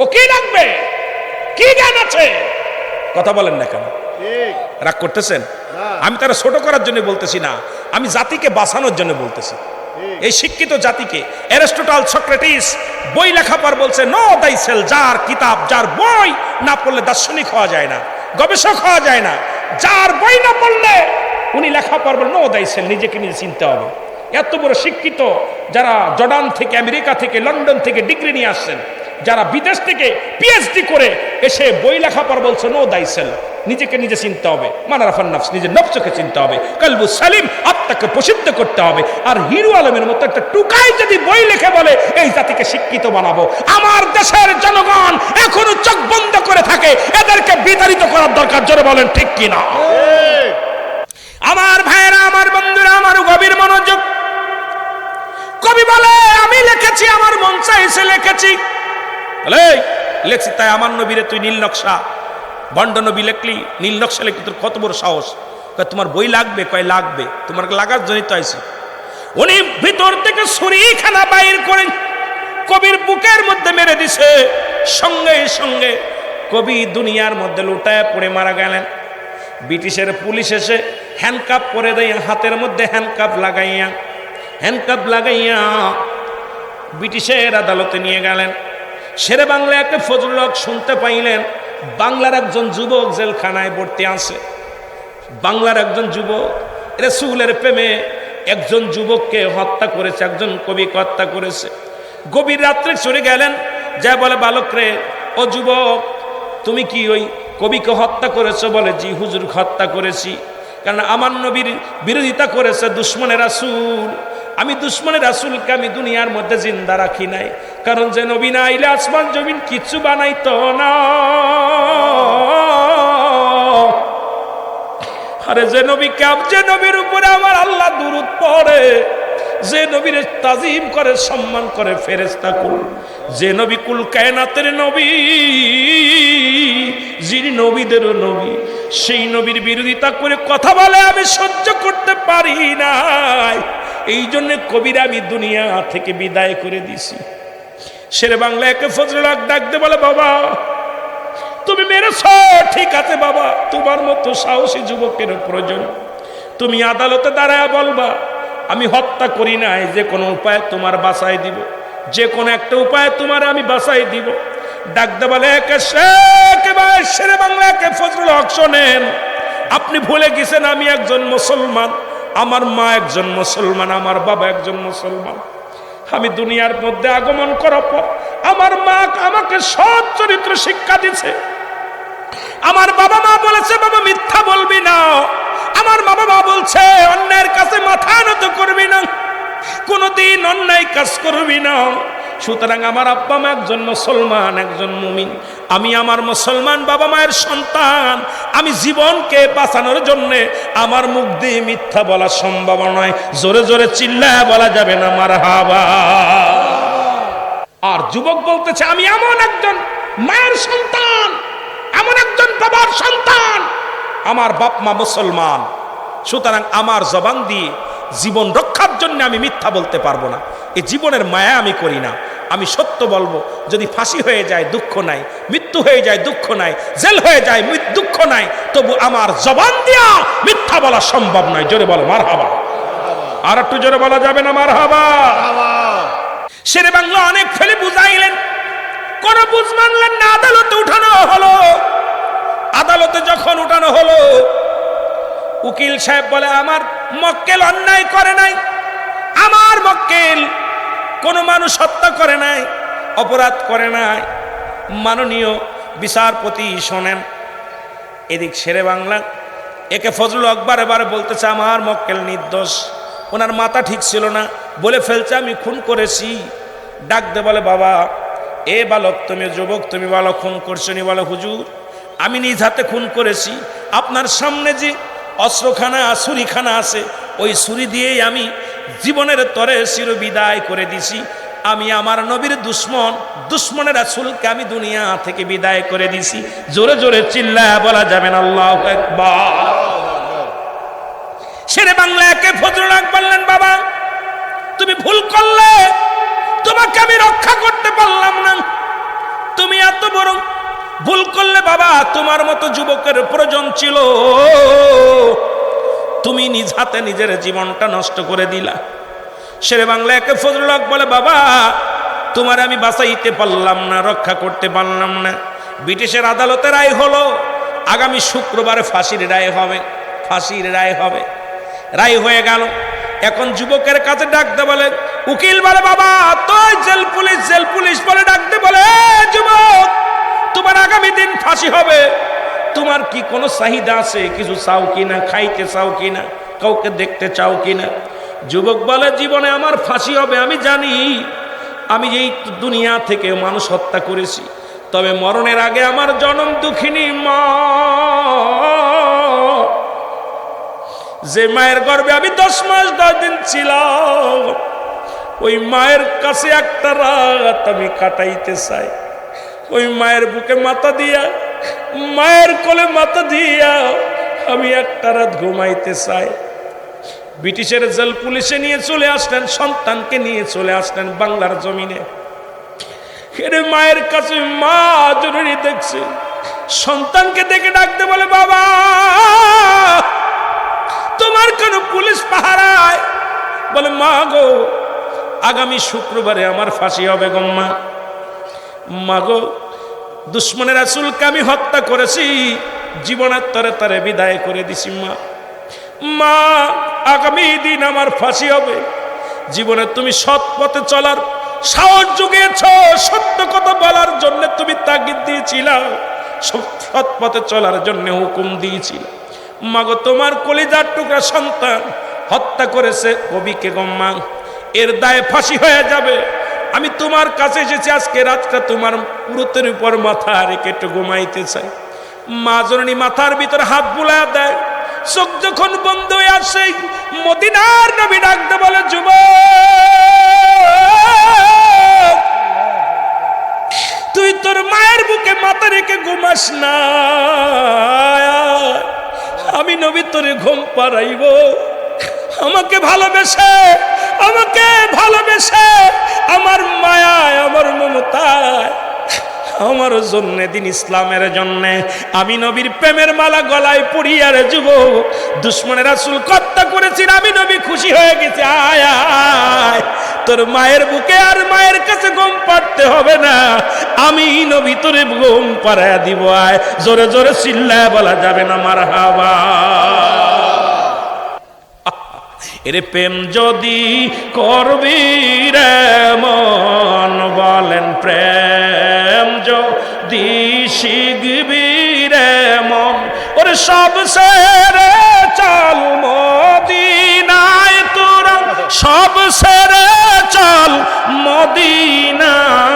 ও কি রাখবে? কি জ্ঞান আছে? কথা বলেন না কেন? রাগ করতেছেন? আমি তারা ছোট করার জন্য বলতেছি না, আমি জাতিকে বাঁচানোর জন্য বলতেছি। এই শিক্ষিত জাতিকে অ্যারিস্টটল, সক্রেটিস বই লেখা পর বলছে, নো দাই সেল, যার কিতাব, যার বই না পড়লে দার্শনিক হওয়া যায় না, গবেষক হওয়া যায় না। যার বই না পড়লে উনি লেখা পর বলেন, নো দাই সেল, নিজেকে নিজে চিনতে হবে। এত বড় শিক্ষিত যারা জর্ডান থেকে, আমেরিকা থেকে, লন্ডন থেকে ডিগ্রি নিয়ে আসছেন, যারা বিদেশ থেকে পিএইচডি করে এসে বই লেখা পর বলছে, নো দাই সেল, নিজেকে নিজে চিনতে হবে। মানারাফান নফস, নিজের নফসকে চিনতে হবে। কলবু সালিম, আত্মাকে প্রসিদ্ধ করতে হবে। আর হিরো আলমের মতো একটা টুকাই যদি বই লিখে বলে এই জাতিকে শিক্ষিত বানাবো, আমার দেশের জনগণ এখনো চোখ বন্ধ করে থাকে, এদেরকে বিতাড়িত করার দরকার। জোরে বলেন ঠিক কিনা? আমার ভাইয়েরা, আমার বন্ধুরা, আমার গভীর মনোযোগ। কবি বলে, আমি লিখেছি, আমার মন চাইছে লিখেছি। বলে লেখছি তাই আমার নবীরে তুই নীল নকশা, বন্ড নবী লেখলি, নীল নকশা লেখলি, তোর কত বড় সাহস? তোমার বই লাগবে? কয় লাগবে। তোমার লাগার জন্যই তো আইছি। উনি ভিতর থেকে ছুরিখানা বাইর করে কবির বুকের মধ্যে মেরে দিছে। সঙ্গে সঙ্গে কবি দুনিয়ার মধ্যে লুটায় পড়ে মারা গেলেন। ব্রিটিশের পুলিশ এসে হ্যান্ডকাপ করে দেয়, হাতের মধ্যে হ্যান্ডকাপ লাগাইয়া ব্রিটিশের আদালতে নিয়ে গেলেন। শেরে বাংলা একটা ফজলুল হক শুনতে পাইলেন, বাংলার একজন যুবক জেলখানায় ভর্তি আছে। বাংলার একজন যুবক রাসূলের প্রেমে একজন যুবককে হত্যা করেছে, একজন কবিকে হত্যা করেছে। গভীর রাত্রে চলে গেলেন, যা বলে, বালক রে, ও যুবক, তুমি কি ওই কবিকে হত্যা করেছো? বলে, জি হুজুর, হত্যা করেছি। কারণ আমার নবীর বিরোধিতা করেছে দুশমনে রাসূল। আমি দুশমনে রাসূলকে আমি দুনিয়ার মধ্যে জিন্দা রাখি নাই, কারণ যে নবী না আইলে আসমান জমিন কিচ্ছু বানাইতো না। আরে যে নবীর উপরে আমার আল্লাহ দুরূদ পড়ে, যে নবীর তাজিম করে, সম্মান করে ফেরেশতা কুল, যে নবী কুল কায়নাতের নবী, যিনি নবীদেরও নবী, সেই নবীর বিরোধিতা করে কথা বলে আমি সহ্য করতে পারি নাই। এই জন্য কবির আমি দুনিয়া থেকে বিদায় করে দিছি। শেরে বাংলা একে ফজলুল হক ডাকতে বলে, বাবা তুমি মেরেছ, ঠিক আছে বাবা, তোমার মতো সাহসী যুবকের প্রয়োজন। তুমি আদালতে দাঁড়ায় বলবা আমি হত্যা করি নাই, যে কোনো উপায় তোমার বাঁচাই দিব, যে কোনো একটা উপায় তোমার আমি বাঁচাই দিব। ডাকতে বলে, শেরে বাংলা একে ফজলুল হক শোনেন, আপনি ভুলে গেছেন আমি একজন মুসলমান, আমার মা একজন মুসলমান, আমার বাবা একজন মুসলমান। আমি দুনিয়ার মধ্যে আগমন করার পর আমার মা আমাকে সৎ চরিত্র শিক্ষা দিয়েছে। আমার বাবা মা বলেছে, বাবা মিথ্যা বলবি না। আমার বাবা মা বলছে, অন্যায়ের কাছে মাথা নত করবি না, কোনদিন অন্যায় কাজ করবি না। সুতরাং আমার আব্বা মা একজন মুসলমান, একজন মুমিন। আমি আমার মুসলমান বাবা মায়ের সন্তান। আমি জীবনকে বাঁচানোর জন্য আমার মুখ দিয়ে মিথ্যা বলা সম্ভব নয়। জোরে জোরে চিল্লায় বলা যাবে না মারহাবা। আর যুবক বলতেছে, আমি এমন একজন মায়ের সন্তান, এমন একজন বাবার সন্তান, আমার বাপ মা মুসলমান। সুতরাং আমার জবান দিয়ে জীবন রক্ষার জন্য আমি মিথ্যা বলতে পারবো না। এই জীবনের মায়া আমি করি না, আমি সত্য বলবো। যদি ফাঁসি হয়ে যায় দুঃখ নাই, মৃত্যু হয়ে যায় দুঃখ নাই, জেল হয়ে যায় দুঃখ নাই, তবু আমার জবান দিয়া মিথ্যা বলা সম্ভব নয়। জোরে বলো মারহাবা। আর একটু জোরে বলা যাবে না মারহাবা। শেরে বাংলা অনেক ফেলে বুঝাইলেন, কোন বুঝ মানলেন না। আদালতে উঠানো হলো। আদালতে যখন উঠানো হলো, উকিল সাহেব বলে, আমার মক্কেল অন্যায় করে নাই, আমার মক্কেল কোন মানুষ হত্যা করে নাই, অপরাধ করে নাই। মাননীয় বিচারপতি শোনেন। এদিক শেরে বাংলা একে ফজলুল আকবর এবারে বলতেছে, আমার মক্কেল নির্দোষ, ওনার মাথা ঠিক ছিল না, বলে ফেলছে আমি খুন করেছি। ডাক দে বলে, বাবা এ বালক, তুমি যুবক, তুমি বলো খুন করছো নি? বলে, হুজুর আমি নিজ হাতে খুন করেছি। আপনার সামনে যে অস্ত্রখানা ছুরিখানা আছে, ওই ছুরি দিয়েই আমি জীবনের তরে চির বিদায় করে দিছি। আমি আমার নবীর দুশ্মনের রাসূলকে আমি দুনিয়া থেকে বিদায় করে দিছি। জোরে জোরে চিল্লায়া বলা যাবে না আল্লাহু আকবার। শেরে বাংলা একে ফজলুল হক বললেন, বাবা তুমি ভুল করলে, তোমাকে আমি রক্ষা করতে পারলাম না। তুমি এত বড় ভুল করলে বাবা, তোমার মতো যুবকের প্রয়োজন ছিল। তুমি নিজ হাতে নিজের জীবনটা নষ্ট করে দিলা। শেরে বাংলা একে ফজলুল হক বলে, বাবা তোমার আমি বাঁচাইতে পারলাম না, রক্ষা করতে পারলাম না। ব্রিটিশের আদালতে রায় হলো, আগামী শুক্রবারে ফাঁসির রায় হবে। ফাঁসির রায় হবে, রায় হয়ে গেল। এখন যুবকের কাছে ডাকতে বলে, উকিল বলে, বাবা তো জেল পুলিশ বলে ডাকতে বলে, যুবক তোমার আগামী দিন ফাঁসি হবে, তোমার কি কোনো চাহিদা আছে? কিছু চাও কিনা? খাইতে চাও কিনা? কাউকে দেখতে চাও কিনা? যুবক বলে, জীবনে আমার ফাঁসি হবে, আমি জানি আমি এই দুনিয়া থেকে মানুষ হত্যা করেছি, তবে মরণের আগে আমার জনম দুঃখিনী মা, যে মায়ের গর্ভে আমি 10 মাস 10 দিন ছিলাম, ওই মায়ের কাছে একটা রাত আমি কাটাইতে চাই। ওই মায়ের বুকে মাথা দিয়া, মায়ের কোলে মাথা দিয়া আমি একটা রাত ঘুমাইতে চাই। ব্রিটিশের জেল পুলিশে নিয়ে চলে আসলেন, সন্তানকে নিয়ে চলে আসলেন বাংলার জমিনে। এর মায়ের কাছে মা জরুরি দেখছে, সন্তানকে দেখে ডাকতে বলে, বাবা তোমার কেন পুলিশ পাহারায়? বলে, মা গো আগামী শুক্রবারে আমার ফাঁসি হবে গো মা। মা গো দুশ্মনের রাসূলকে আমি হত্যা করেছি, জীবনের তরে তরে বিদায় করে দিছি মা। মা আগামী দিন আমার ফাঁসি হবে। জীবনে তুমি সৎ পথে চলার সাহস জুগিয়েছ, সত্য কথা বলার জন্য তুমি তাগিদ দিয়েছিলা, সৎ পথে চলার জন্য হুকুম দিয়েছিল। মাগো তোমার কলিজার টুকরা সন্তান হত্যা করেছে কবিকে গম্মা, এর দায়ে ফাঁসি হয়ে যাবে। আমি তোমার কাছে এসেছি, আজকে রাতটা তোমার পুরুতের উপর মাথা রেখে একটু ঘুমাইতে চাই। মা জননী মাথার ভিতরে হাত বুলায় দেয়। চোখ যখন বন্ধ হয়ে আসে, মদিনার নবী ডাকতে বলে, যুবক তুই তোর মায়ের বুকে মাথা রেখে ঘুমাস না, আমি নবী তোরে ঘুম পাড়াইব। আমাকে ভালোবেসে আমার মায়ায়, আমার মমতায়, আমার জন্য দিন ইসলামের জন্য আমি নবীর প্রেমের মালা গলায় পরিয়ে রে যুবক দুশ্মনের রাসূল হত্যা করেছি, আমি নবী খুশি হয়ে গেছি। আয় আয় তোর মায়ের বুকে আর মায়ের কাছে ঘুম পাড়তে হবে না, আমি নবী তোরে ঘুম পাড়ায় দিব। আয় জোরে জোরে চিল্লায় বলা যাবে না মারহাবা। এর প্রেম যদি করবি রে মন, বলেন প্রেম যদি শিখবি রে মন, ওরে সব সেরে চল মদিনায় তোরা, সব সেরে চল মদিনায়।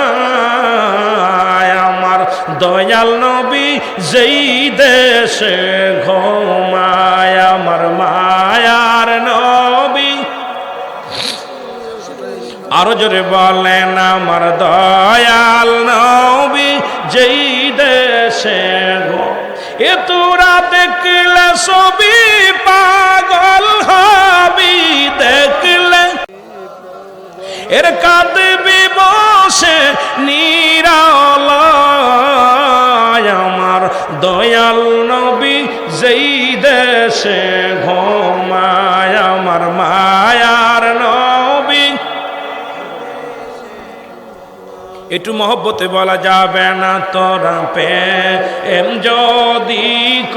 আমার দয়াল নবী যেই দেশে ঘুমায়, আমার মায়ার নবী, আরো জোরে বলেন আমার দয়াল নবী যেই দেশে এ তোরা দেখলে ছবি পাগল হবি, দেখলে এর কাঁদবি বসে নিরালায়। আমার দয়াল নবী যেই দেশে ঘুমায়, আমার মায়ার নবী। একটু মহব্বতে বলা যাবে না তোরা প্রেম যদি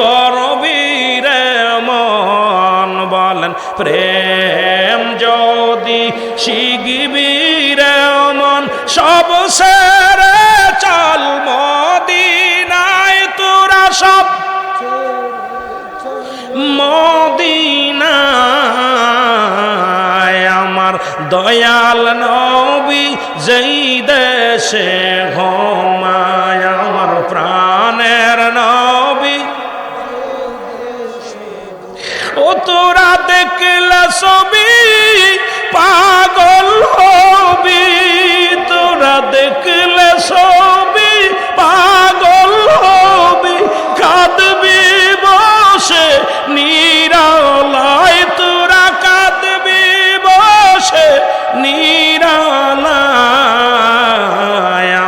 করবি রে মন, বলেন প্রেম যদি শিখবি রে মন, সব সেরে চল মদিনায় তোরা, সব মদিনায়। আমার দয়াল নবী যেই দেশে ঘুমায়, আমার প্রাণের নবী। ও তোরা দেখলে ছবি পাগল হবি, তোরা দেখলে ছবি পাগল হবি, কাঁদবি বসে নিরালায়, তোরা কাঁদবি বসে নিরালায়।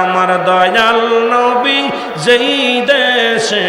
আমার দয়াল নবী যেই দেশে